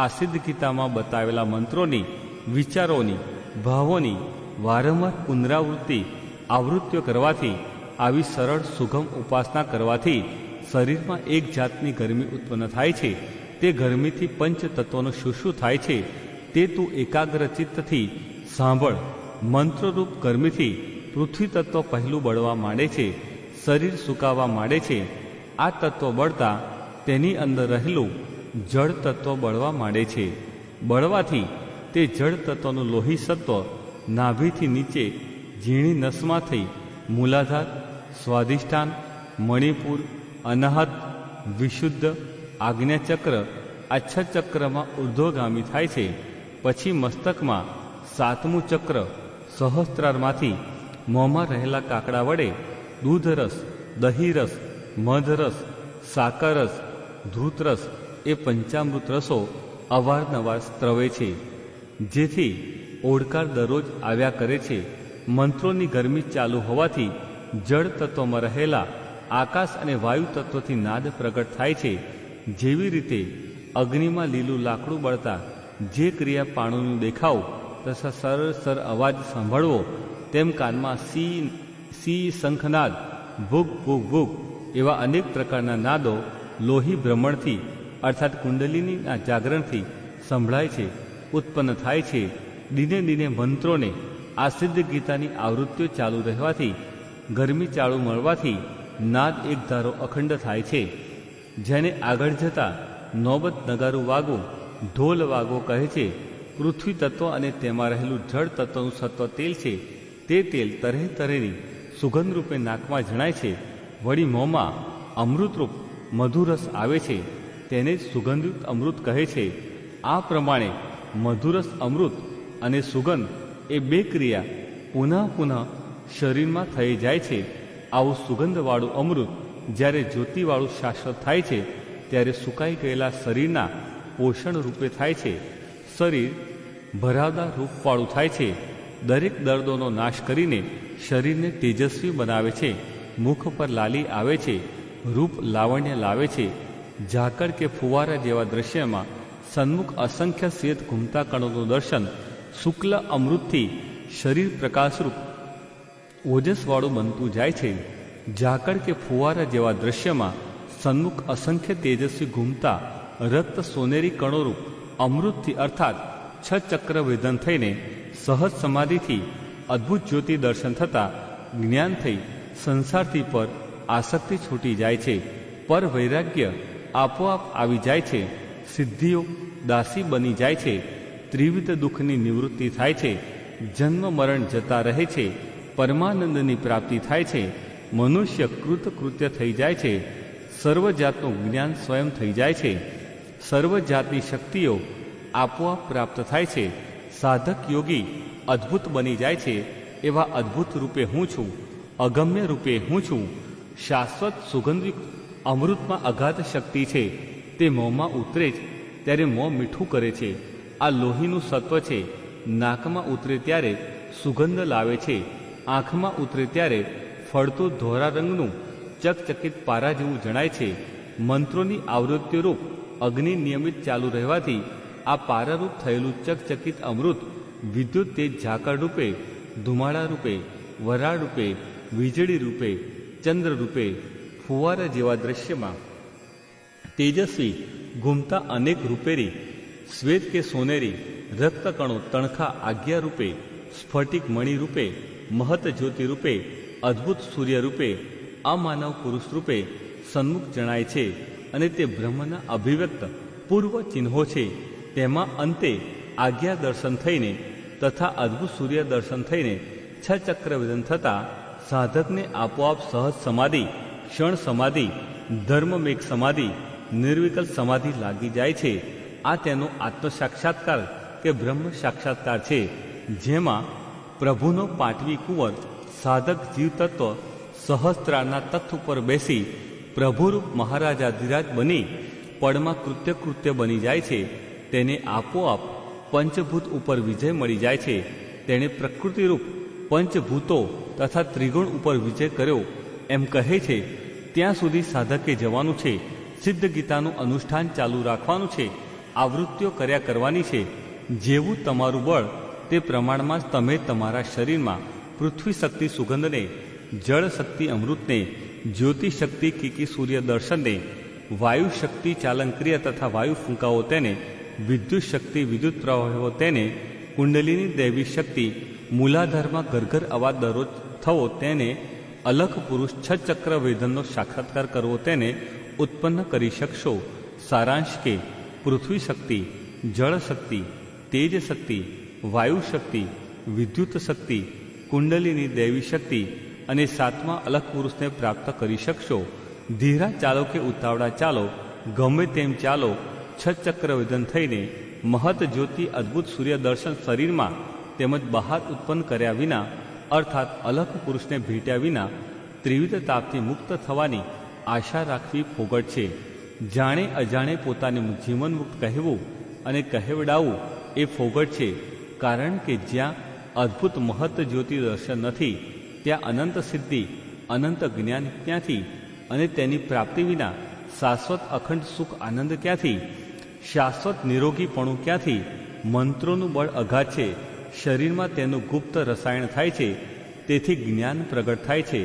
S1: આ સિદ્ધ ગીતામાં બતાવેલા મંત્રોની, વિચારોની, ભાવોની વારંવાર પુનરાવૃત્તિ, આવૃત્તિઓ કરવાથી, આવી સરળ સુગમ ઉપાસના કરવાથી શરીરમાં એક જાતની ગરમી ઉત્પન્ન થાય છે. તે ગરમીથી પંચ તત્વોનું શું થાય છે તે તું એકાગ્ર ચિત્તથી સાંભળ. મંત્રરૂપ ગરમીથી પૃથ્વી તત્વ પહેલું બળવા માંડે છે. શરીર સુકાવા માંડે છે. આ તત્વ બળતા તેની અંદર રહેલું જળ તત્વ બળવા માંડે છે. બળવાથી તે જળ તત્વનું લોહી સત્વ નાભીથી નીચે ઝીણી નસમાંથી મૂલાધાર, સ્વાધિષ્ઠાન, મણિપુર, અનાહત, વિશુદ્ધ, આજ્ઞાચક્ર આ 6 ચક્રમાં ઉર્ધ્વગામી થાય છે. પછી મસ્તકમાં 7મું ચક્ર સહસ્ત્રારમાંથી મોંમાં રહેલા કાકડા વડે દૂધરસ, દહીંરસ, મધરસ, સાકરરસ, ધૃતરસ એ પંચામૃત રસો અવારનવાર સ્ત્રવે છે, જેથી ઓડકાર દરરોજ આવ્યા કરે છે. મંત્રોની ગરમી ચાલુ હોવાથી જળ તત્વમાં રહેલા આકાશ અને વાયુ તત્વથી નાદ પ્રગટ થાય છે. જેવી રીતે અગ્નિમાં લીલું લાકડું બળતા જે ક્રિયા પાણુનું દેખાવ તથા સરળ અવાજ સાંભળવો, તેમ કાનમાં સી શંખનાદ, ભૂગ ભૂગ ભૂગ એવા અનેક પ્રકારના નાદો લોહી ભ્રમણથી અર્થાત કુંડલિનીના જાગરણથી સંભળાય છે, ઉત્પન્ન થાય છે. દિને દિને મંત્રોને આ સિદ્ધ ગીતાની આવૃત્તિઓ ચાલુ રહેવાથી, ગરમી ચાલુ મળવાથી નાદ એક ધારો અખંડ થાય છે. જેને આગળ જતા નોબત નગારું વાગો, ઢોલ વાગો કહે છે. પૃથ્વી તત્વ અને તેમાં રહેલું જળ તત્વનું સત્વ તેલ છે. તે તેલ તરે તરેની સુગંધ રૂપે નાકમાં જણાય છે. વળી મોંમાં અમૃતરૂપ મધુરસ આવે છે. તેને જ સુગંધિત અમૃત કહે છે. આ પ્રમાણે મધુરસ અમૃત અને સુગંધ એ બે ક્રિયા પુનઃ પુનઃ શરીરમાં થઈ જાય છે. આવું સુગંધવાળું અમૃત જ્યારે જ્યોતિવાળું શાશ્વત થાય છે ત્યારે સુકાઈ ગયેલા શરીરના પોષણ રૂપે થાય છે. શરીર ભરાવદાર રૂપવાળું થાય છે. દરેક દર્દોનો નાશ કરીને શરીરને તેજસ્વી બનાવે છે. મુખ પર લાલી આવે છે. રૂપ લાવણ્ય લાવે છે. ઝાકળ કે ફુવારા જેવા દ્રશ્યમાં સન્મુખ અસંખ્ય શ્વેત ઘૂમતા કણોનું દર્શન શુક્લ અમૃતથી શરીર પ્રકાશરૂપ ઓજસવાળું બનતું જાય છે. ઝાકળ કે ફુવારા જેવા દ્રશ્યમાં સન્મુખ અસંખ્ય તેજસ્વી ઘૂમતા રક્ત સોનેરી કણોરૂપ અમૃતથી અર્થાત છ ચક્ર વેદન થઈને સહજ સમાધિથી અદ્ભુત જ્યોતિ દર્શન થતાં જ્ઞાન થઈ સંસારથી પર આસક્તિ છૂટી જાય છે. પર વૈરાગ્ય આપોઆપ આવી જાય છે. સિદ્ધિઓ દાસી બની જાય છે. ત્રિવિધ દુઃખની નિવૃત્તિ થાય છે. જન્મ મરણ જતા રહે છે. પરમાનંદની પ્રાપ્તિ થાય છે. મનુષ્ય કૃતકૃત્ય થઈ જાય છે. સર્વ જાતનું જ્ઞાન સ્વયં થઈ જાય છે. સર્વ જાતની શક્તિઓ આપોઆપ પ્રાપ્ત થાય છે. સાધક યોગી અદ્ભુત બની જાય છે. એવા અદ્ભુત રૂપે હું છું. અગમ્ય રૂપે હું છું. શાશ્વત સુગંધિત અમૃતમાં અગાધ શક્તિ છે. તે મોંમાં ઉતરે જ ત્યારે મોં મીઠું કરે છે. આ લોહીનું સત્વ છે. નાકમાં ઉતરે ત્યારે સુગંધ લાવે છે. આંખમાં ઉતરે ત્યારે ફળતું ધોરા રંગનું ચકચકિત પારા જેવું જણાય છે. મંત્રોની આવૃત્તિરૂપ અગ્નિ નિયમિત ચાલુ રહેવાથી આ પારારૂપ થયેલું ચકચકિત અમૃત વિદ્યુત તેજ ઝાકળ રૂપે, ધુમાડા રૂપે, વરાળ રૂપે, વીજળી રૂપે, ચંદ્ર રૂપે, ફુવારા જેવા દ્રશ્યમાં તેજસ્વી ઘૂમતા અનેક રૂપેરી શ્વેત કે સોનેરી રક્તકણો તણખા આજ્ઞા રૂપે, સ્ફટિક મણિ રૂપે, મહત જ્યોતિ રૂપે, અદ્ભુત સૂર્ય રૂપે, અમાનવ પુરુષ રૂપે સન્મુખ જણાય છે. અને તે બ્રહ્મના અભિવ્યક્ત પૂર્વ ચિહ્નો છે. તેમાં અંતે આજ્ઞા દર્શન થઈને તથા અદ્ભુત સૂર્ય દર્શન થઈને છ ચક્ર વેદન થતાં સાધકને આપોઆપ સહજ સમાધિ, ક્ષણ સમાધિ, ધર્મમેઘ સમાધિ, નિર્વિકલ્પ સમાધિ લાગી જાય છે. આ તેનો આત્મ સાક્ષાત્કાર કે બ્રહ્મ સાક્ષાત્કાર છે, જેમાં પ્રભુનો પાટવી કુંવર સાધક જીવ તત્વ સહસ્ત્રાના તખ્ત ઉપર બેસી પ્રભુરૂપ મહારાજાધિરાજ બની પળમાં કૃત્ય બની જાય છે. તેને આપોઆપ પંચભૂત ઉપર વિજય મળી જાય છે. તેણે પ્રકૃતિરૂપ પંચભૂતો તથા ત્રિગુણ ઉપર વિજય કર્યો એમ કહે છે. ત્યાં સુધી સાધકે જવાનું છે. સિદ્ધ ગીતાનું અનુષ્ઠાન ચાલુ રાખવાનું છે. આવૃત્તિઓ કર્યા કરવાની છે. જેવું તમારું બળ તે પ્રમાણમાં જ તમે તમારા શરીરમાં પૃથ્વી શક્તિ સુગંધને, જળ શક્તિ અમૃતને, જ્યોતિ શક્તિ કીકી સૂર્ય દર્શનને, વાયુ શક્તિ ચાલનક્રિયા તથા વાયુ ફૂંકાઓ તેને, વિદ્યુત શક્તિ વિદ્યુત પ્રવાહો તેને, કુંડલીની દૈવી શક્તિ મૂલાધારમાં ગરગર અવાજ દરરોજ થવો તેને, અલખ પુરુષ છ ચક્ર વેદનનો સાક્ષાત્કાર કરવો તેને ઉત્પન્ન કરી શકશો. સારાંશ કે પૃથ્વી શક્તિ, જળ શક્તિ, તેજ શક્તિ, વાયુ શક્તિ, વિદ્યુત શક્તિ, કુંડલીની દૈવી શક્તિ અને સાતમા અલખ પુરુષને પ્રાપ્ત કરી શકશો. ધીરા ચાલો કે ઉતાવળા ચાલો, ગમે તેમ ચાલો, છ ચક્ર વેદન થઈને મહત જ્યોતિ અદ્ભુત સૂર્ય દર્શન શરીરમાં તેમજ બહાર ઉત્પન્ન કર્યા વિના અર્થાત અલખ પુરુષને ભેટ્યા વિના ત્રિવિધ તાપથી મુક્ત થવાની આશા રાખવી ફોગટ છે. જાણે અજાણે પોતાને જીવન મુક્ત કહેવું અને કહેવડાવવું એ ફોગટ છે. કારણ કે જ્યાં અદ્ભુત મહત જ્યોતિ દર્શન નથી ત્યાં અનંત સિદ્ધિ, અનંત જ્ઞાન ક્યાંથી? અને તેની પ્રાપ્તિ વિના શાશ્વત અખંડ સુખ આનંદ ક્યાંથી? શાશ્વત નિરોગીપણું ક્યાંથી? મંત્રોનું બળ અગાધ છે. શરીરમાં તેનું ગુપ્ત રસાયણ થાય છે. તેથી જ્ઞાન પ્રગટ થાય છે,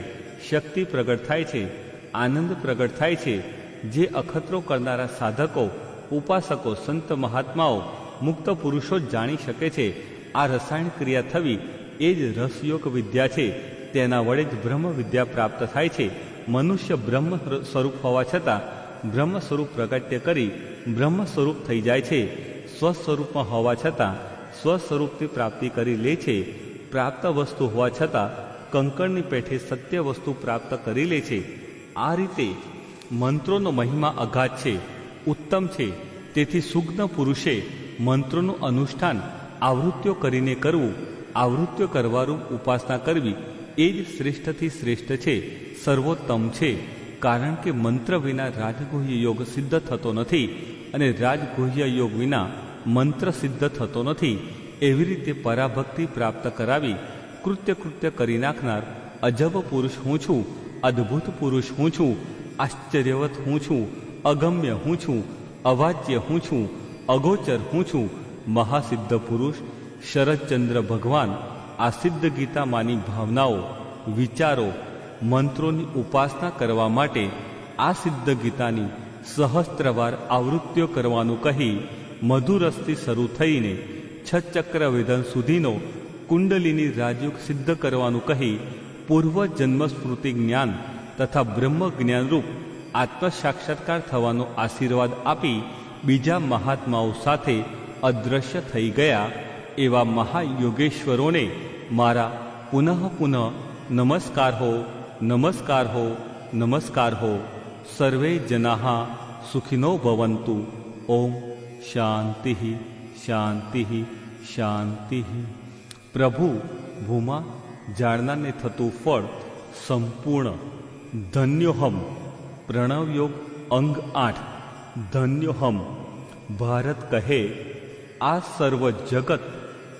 S1: શક્તિ પ્રગટ થાય છે, આનંદ પ્રગટ થાય છે. જે અખતરો કરનારા સાધકો, ઉપાસકો, સંત મહાત્માઓ, મુક્ત પુરુષો જ જાણી શકે છે. આ રસાયણ ક્રિયા થવી એ જ રસયોગ વિદ્યા છે. તેના વડે જ બ્રહ્મ વિદ્યા પ્રાપ્ત થાય છે. મનુષ્ય બ્રહ્મ સ્વરૂપ હોવા છતાં બ્રહ્મ સ્વરૂપ પ્રગટ્ય કરી બ્રહ્મ સ્વરૂપ થઈ જાય છે. સ્વસ્વરૂપમાં હોવા છતાં સ્વસ્વરૂપથી પ્રાપ્તિ કરી લે છે. પ્રાપ્ત વસ્તુ હોવા છતાં કંકણની પેઠે સત્ય વસ્તુ પ્રાપ્ત કરી લે છે. આ રીતે મંત્રોનો મહિમા અગાધ છે, ઉત્તમ છે. તેથી સુજ્ઞ પુરુષે મંત્રોનું અનુષ્ઠાન આવૃત્તિઓ કરીને કરવું, આવૃત્તિઓ કરવાનું ઉપાસના કરવી એ જ શ્રેષ્ઠથી શ્રેષ્ઠ છે, સર્વોત્તમ છે. કારણ કે મંત્ર વિના રાજગુહ્ય યોગ સિદ્ધ થતો નથી અને રાજગુહ્ય યોગ વિના મંત્ર સિદ્ધ થતો નથી. એવી રીતે પરાભક્તિ પ્રાપ્ત કરાવી કૃત્ય કરી નાખનાર અજબ પુરુષ હું છું, અદ્ભુત પુરુષ હું છું, આશ્ચર્યવત હું છું, અગમ્ય હું છું, અવાચ્ય હું છું, અગોચર હું છું, મહાસિદ્ધ પુરુષ શરદચંદ્ર ભગવાન આ સિદ્ધ ગીતામાંની ભાવનાઓ, વિચારો, મંત્રોની ઉપાસના કરવા માટે આ સિદ્ધ ગીતાની સહસ્ત્રવાર આવૃત્તિઓ કરવાનું કહી મધુરસથી શરૂ થઈને છચક્ર વેદન સુધીનો કુંડલીની રાજયોગ સિદ્ધ કરવાનું કહી પૂર્વ જન્મ સ્મૃતિ જ્ઞાન તથા બ્રહ્મ જ્ઞાનરૂપ આત્મ સાક્ષાત્કાર થવાનો આશીર્વાદ આપી બીજા મહાત્માઓ સાથે અદૃશ્ય થઈ ગયા એવા મહાયોગેશ્વરોને મારા પુનઃ નમસ્કાર હો, નમસ્કાર હો, નમસ્કાર હો. સર્વે જનાઃ સુખિનો ભવન્તુ. ઓમ શાંતિ શાંતિ શાંતિ. પ્રભુ ભૂમા જાણનારને થતું ફળ સંપૂર્ણ. ધન્યોહમ. પ્રણવયોગ અંગ 8. ધન્યોહમ. ભારત કહે, આ સર્વ જગત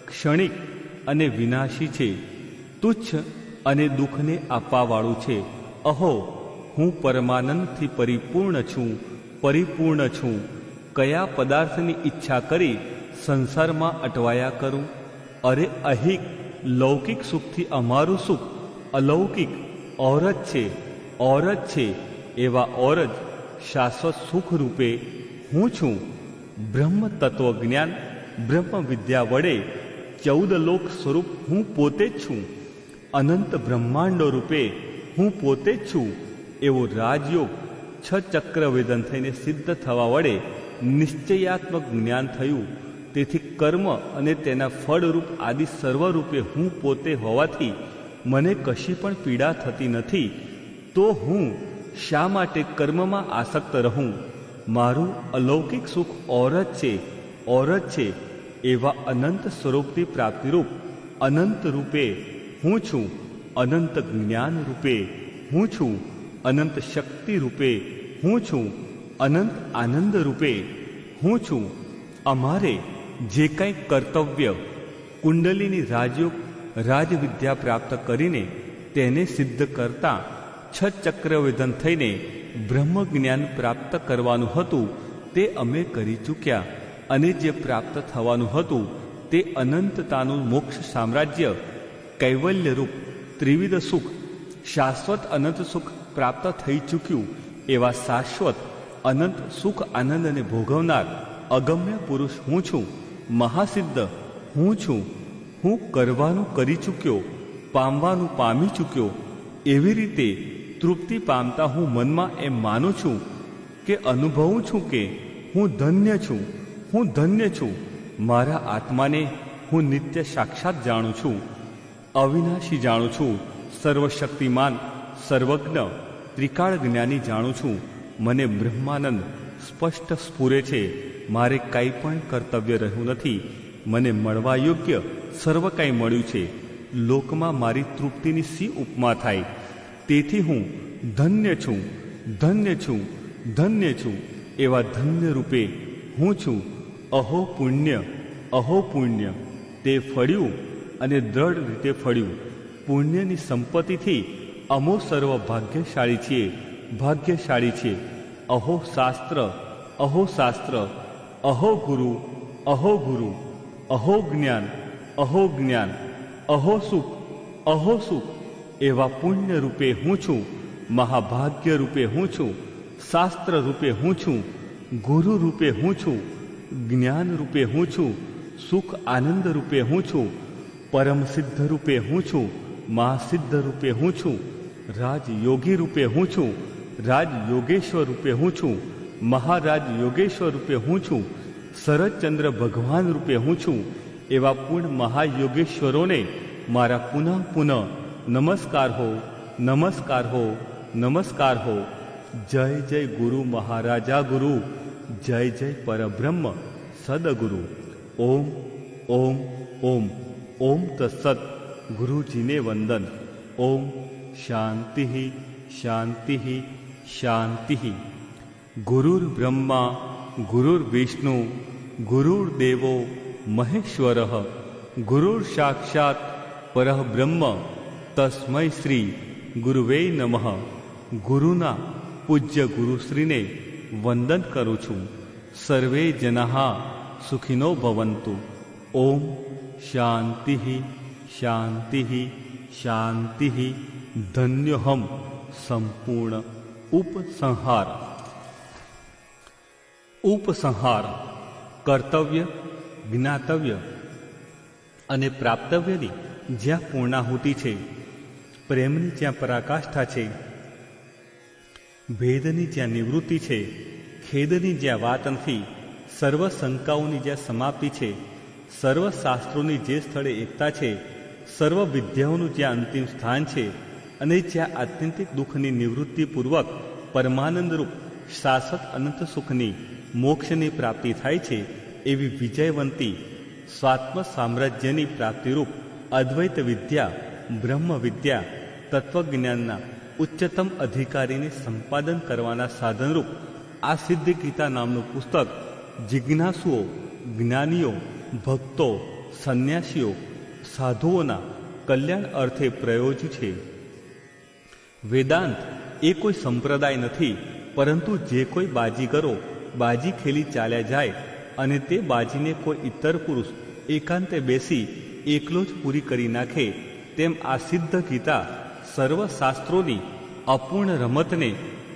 S1: ક્ષણિક અને વિનાશી છે, તુચ્છ અને દુઃખને આપવાવાળું છે. અહો, હું પરમાનંદથી પરિપૂર્ણ છું. કયા પદાર્થની ઈચ્છા કરી સંસારમાં અટવાયા કરું? અરે અહિક લૌકિક સુખથી અમારું સુખ અલૌકિક ઓરજ છે. એવા ઓરજ શાશ્વત સુખ રૂપે હું છું. બ્રહ્મ તત્વજ્ઞાન બ્રહ્મ વિદ્યા વડે 14 લોક સ્વરૂપ હું પોતે જ છું. અનંત બ્રહ્માંડો રૂપે હું પોતે જ છું. એવો રાજયોગ 6 ચક્ર વેદન થઈને સિદ્ધ થવા વડે નિશ્ચયાત્મક જ્ઞાન થયું. તેથી કર્મ અને તેના ફળરૂપ આદિ સર્વરૂપે હું પોતે હોવાથી મને કશી પણ પીડા થતી નથી. તો હું શા માટે કર્મમાં આસક્ત રહું? મારું અલૌકિક સુખ ઓરજ છે. એવા અનંત સ્વરૂપની પ્રાપ્તિરૂપ અનંત રૂપે હું છું. અનંત જ્ઞાન રૂપે હું છું. અનંત શક્તિ રૂપે હું છું. અનંત આનંદ રૂપે હું છું. અમારે જે કંઈ કર્તવ્ય કુંડલીની રાજયોગ રાજવિદ્યા પ્રાપ્ત કરીને તેને સિદ્ધ કરતા 6 ચક્રવેદન થઈને બ્રહ્મ જ્ઞાન પ્રાપ્ત કરવાનું હતું તે અમે કરી ચૂક્યા. અને જે પ્રાપ્ત થવાનું હતું તે અનંતતાનું મોક્ષ સામ્રાજ્ય, કૈવલ્યરૂપ ત્રિવિધ સુખ, શાશ્વત અનંત સુખ પ્રાપ્ત થઈ ચૂક્યું. એવા શાશ્વત અનંત સુખ આનંદને ભોગવનાર અગમ્ય પુરુષ હું છું. મહાસિદ્ધ હું છું. હું કરવાનું કરી ચૂક્યો, પામવાનું પામી ચૂક્યો. એવી રીતે તૃપ્તિ પામતા હું મનમાં એમ માનું છું કે અનુભવું છું કે હું ધન્ય છું. મારા આત્માને હું નિત્ય સાક્ષાત જાણું છું, અવિનાશી જાણું છું, સર્વશક્તિમાન, સર્વજ્ઞ, ત્રિકાળ જ્ઞાની જાણું છું. મને બ્રહ્માનંદ સ્પષ્ટ સ્ફુરે છે. મારે કાંઈ પણ કર્તવ્ય રહ્યું નથી. મને મળવા યોગ્ય સર્વ કાંઈ મળ્યું છે. લોકમાં મારી તૃપ્તિની સી ઉપમા થાય. તેથી હું ધન્ય છું. એવા ધન્ય રૂપે હું છું. અહો પુણ્ય. તે ફળ્યું અને દ્રઢ રીતે ફળ્યું. પુણ્યની સંપત્તિથી અમો સર્વ ભાગ્યશાળી છીએ. અહો શાસ્ત્ર, અહો ગુરુ, અહો જ્ઞાન, અહો સુખ. એવા પુણ્ય રૂપે હું છું. મહાભાગ્ય રૂપે હું છું. શાસ્ત્ર રૂપે હું છું. ગુરુ રૂપે હું છું. જ્ઞાન રૂપે હું છું. સુખ આનંદ રૂપે હું છું. પરમ સિદ્ધ રૂપે હું છું. મહાસિદ્ધ રૂપે હું છું. રાજયોગી રૂપે હું છું. રાજયોગેશ્વર રૂપે હું છું. મહારાજ યોગેશ્વર રૂપે હું છું. શરદચંદ્ર ભગવાન રૂપે હું છું. એવા પૂર્ણ મહાયોગેશ્વરોને મારા પુનઃ નમસ્કાર હો. જય જય ગુરુ મહારાજા ગુરુ. જય પરબ્રહ્મ સદગુરુ. ઓમ તત્સત. ગુરુજીને વંદન. ઓમ શાંતિ શાંતિ શાંતિ. ગુરુર્બ્રહ્મા ગુરુર્વિષ્ણુ ગુરુર્દેવો મહેશ્વરઃ ગુરુર સાક્ષાત પરબ્રહ્મ તસ્મૈ શ્રી ગુરુવે નમઃ. ગુરુના પૂજ્ય ગુરુશ્રીને વંદન કરું છું. સર્વે જનાઃ સુખિનો ભવન્તુ. ઓમ શાંતિ શાંતિ શાંતિ. ધન્યોહમ સંપૂર્ણ. ઉપસંહાર. ઉપસંહાર કર્તવ્ય, જ્ઞાતવ્ય અને પ્રાપ્તવ્યની જ્યાં પૂર્ણાહુતિ છે, પ્રેમની જ્યાં પરાકાષ્ઠા છે, ભેદની જ્યાં નિવૃત્તિ છે, ખેદની જ્યાં વાત નથી, સર્વ શંકાઓની જ્યાં સમાપ્તિ છે, સર્વ શાસ્ત્રોની જે સ્થળે એકતા છે, સર્વ વિદ્યાઓનું જ્યાં અંતિમ સ્થાન છે અને જ્યાં આત્યંતિક દુઃખની નિવૃત્તિપૂર્વક પરમાનંદરૂપ શાશ્વત અનંત સુખની મોક્ષની પ્રાપ્તિ થાય છે, એવી વિજયવંતી સ્વાત્મ સામ્રાજ્યની પ્રાપ્તિરૂપ અદ્વૈત વિદ્યા, બ્રહ્મ વિદ્યા, તત્વજ્ઞાનના ઉચ્ચતમ અધિકારીને સંપાદન કરવાના સાધનરૂપ આ સિદ્ધ ગીતા નામનું પુસ્તક જિજ્ઞાસુઓ, જ્ઞાનીઓ, ભક્તો, સંન્યાસીઓ, સાધુઓના કલ્યાણ અર્થે પ્રયોજ્યું છે. વેદાંત એ કોઈ સંપ્રદાય નથી, પરંતુ જે કોઈ બાજીગરો બાજી ખેલી ચાલ્યા જાય અને તે બાજીને કોઈ ઇતર પુરુષ એકાંતે બેસી એકલો જ પૂરી કરી નાખે, તેમ આ સિદ્ધ ગીતા સર્વ શાસ્ત્રોની અપૂર્ણ રમતને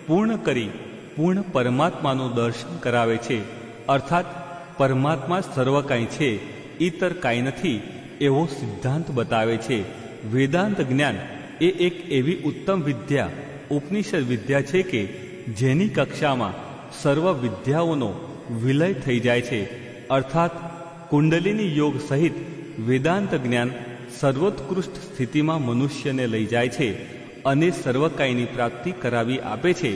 S1: પૂર્ણ કરી પૂર્ણ પરમાત્માનું દર્શન કરાવે છે. અર્થાત પરમાત્મા જ સર્વ કાંઈ છે, ઇતર કાંઈ નથી એવો સિદ્ધાંત બતાવે છે. વેદાંત જ્ઞાન એ એક એવી ઉત્તમ વિદ્યા, ઉપનિષદ વિદ્યા છે કે જેની કક્ષામાં સર્વ વિદ્યાઓનો વિલય થઈ જાય છે. અર્થાત કુંડલિની યોગ સહિત વેદાંત જ્ઞાન સર્વોત્કૃષ્ટ સ્થિતિમાં મનુષ્યને લઈ જાય છે અને સર્વકાયની પ્રાપ્તિ કરાવી આપે છે.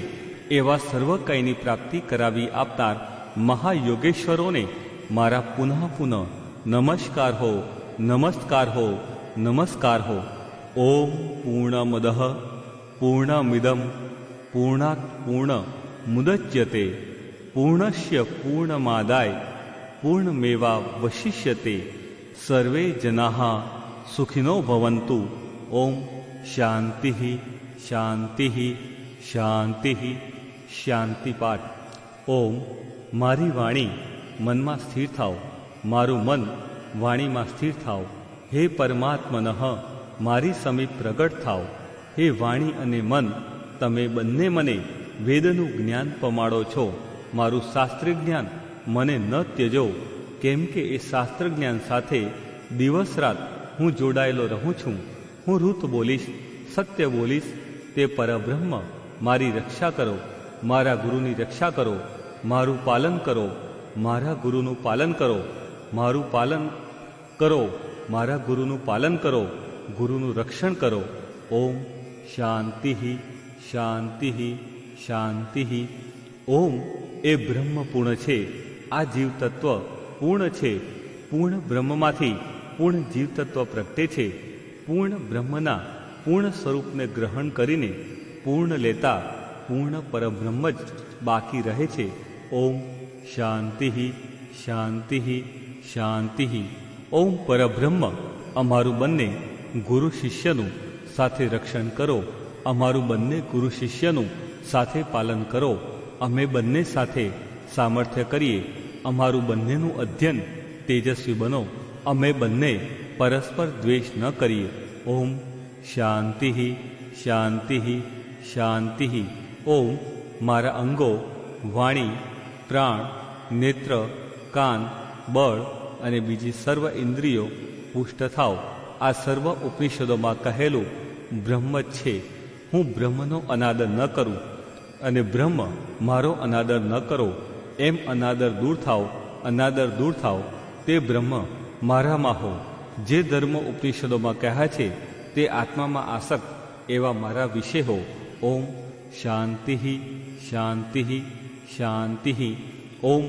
S1: એવા સર્વકાયની પ્રાપ્તિ કરાવી આપનાર મહાયોગેશ્વરોને મારા પુનઃ પુનઃ નમસ્કાર હો, નમસ્કાર હો, નમસ્કાર હો. ઓમ પૂર્ણમદઃ પૂર્ણમિદં પૂર્ણાત પૂર્ણ મુદચ્યતે પૂર્ણસ્ય પૂર્ણમાદાય પૂર્ણમેવાવશિષ્યતે. સર્વે જનાઃ સુખિનો ભવન્તુ. ઓમ શાંતિ શાંતિ શાંતિ શાંતિ. પાઠ. ઓમ મારી વાણી મનમાં સ્થિર થાવ, મારું મન વાણીમાં સ્થિર થાવ. હે પરમાત્મનઃ મારી સમીપ પ્રગટ થાવ. હે વાણી અને મન, તમે બંને મને વેદનું જ્ઞાન પમાડો છો. મારું શાસ્ત્રીય જ્ઞાન મને ન ત્યજો, કેમ કે એ શાસ્ત્ર જ્ઞાન સાથે દિવસ રાત હું જોડાયેલો રહું છું. હું ઋત બોલીશ, સત્ય બોલીશ. તે પરબ્રહ્મ મારી રક્ષા કરો, મારા ગુરુની રક્ષા કરો, મારું પાલન કરો, મારા ગુરુનું પાલન કરો, મારું પાલન કરો, મારા ગુરુનું પાલન કરો, ગુરુનું રક્ષણ કરો. ઓમ શાંતિ શાંતિ શાંતિ. ઓમ એ બ્રહ્મ પૂર્ણ છે. આ જીવ તત્વ પૂર્ણ છે. પૂર્ણ બ્રહ્મમાંથી પૂર્ણ જીવ તત્વ પ્રગટે છે. પૂર્ણ બ્રહ્મના પૂર્ણ સ્વરૂપને ગ્રહણ કરીને પૂર્ણ લેતા પૂર્ણ પરબ્રહ્મ જ બાકી રહે છે. ઓમ શાંતિ શાંતિ શાંતિ. ઓમ પરબ્રહ્મ અમારું બંને ગુરુ શિષ્યનું સાથે રક્ષણ કરો. અમારું બંને ગુરુ શિષ્યનું સાથે પાલન કરો. અમે બંને સાથે સામર્થ્ય કરીએ. અમારું બંનેનું અધ્યયન તેજસ્વી બનો. અમે બંને પરસ્પર દ્વેષ ન કરીએ. ઓમ શાંતિ શાંતિ શાંતિ. ઓમ મારા અંગો, વાણી, પ્રાણ, નેત્ર, કાન, બળ અને બીજી સર્વ ઇન્દ્રિયો પુષ્ટ થાવ. આ સર્વ ઉપનિષદોમાં કહેલું બ્રહ્મ જ છે. હું બ્રહ્મનો અનાદર ન કરું અને બ્રહ્મ મારો અનાદર ન કરો, એમ અનાદર દૂર થાવ, અનાદર દૂર થાવ. તે બ્રહ્મ મારામાં હો. જે ધર્મ ઉપનિષદોમાં કહ્યા છે તે આત્મામાં આસક્ત એવા મારા વિશે હો. ઓમ શાંતિ શાંતિ શાંતિ. ઓમ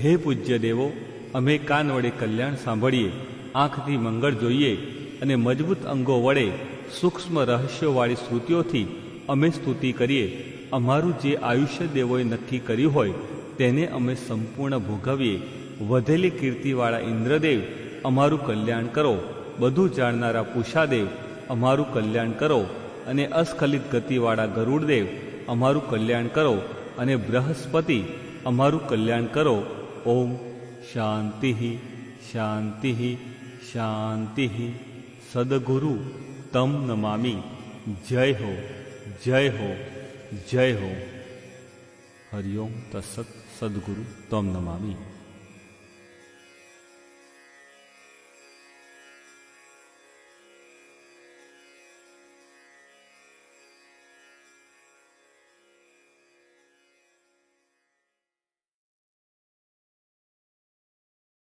S1: હે પૂજ્ય દેવો, અમે કાન વડે કલ્યાણ સાંભળીએ, આંખથી મંગળ જોઈએ અને મજબૂત અંગો વડે સૂક્ષ્મ રહસ્યોવાળી શ્રુતિઓથી અમે સ્તુતિ કરીએ. અમારું જે આયુષ્ય દેવોએ નક્કી કર્યું હોય તેને અમે સંપૂર્ણ ભોગવીએ. વધેલી કીર્તિવાળા ઇન્દ્રદેવ, અમારું કલ્યાણ કરો. બધું જાણનારા પૂષાદેવ, અમારું કલ્યાણ કરો. અને અસ્ખલિત ગતિવાળા ગરુડદેવ, અમારું કલ્યાણ કરો. અને બૃહસ્પતિ, અમારું કલ્યાણ કરો. ઓમ શાંતિ શાંતિ શાંતિ. સદગુરુ તમ નમામિ. જય હો, જય હો, જય હો. હરિઓમ તત્સત. સદગુરુ તમ નમામિ.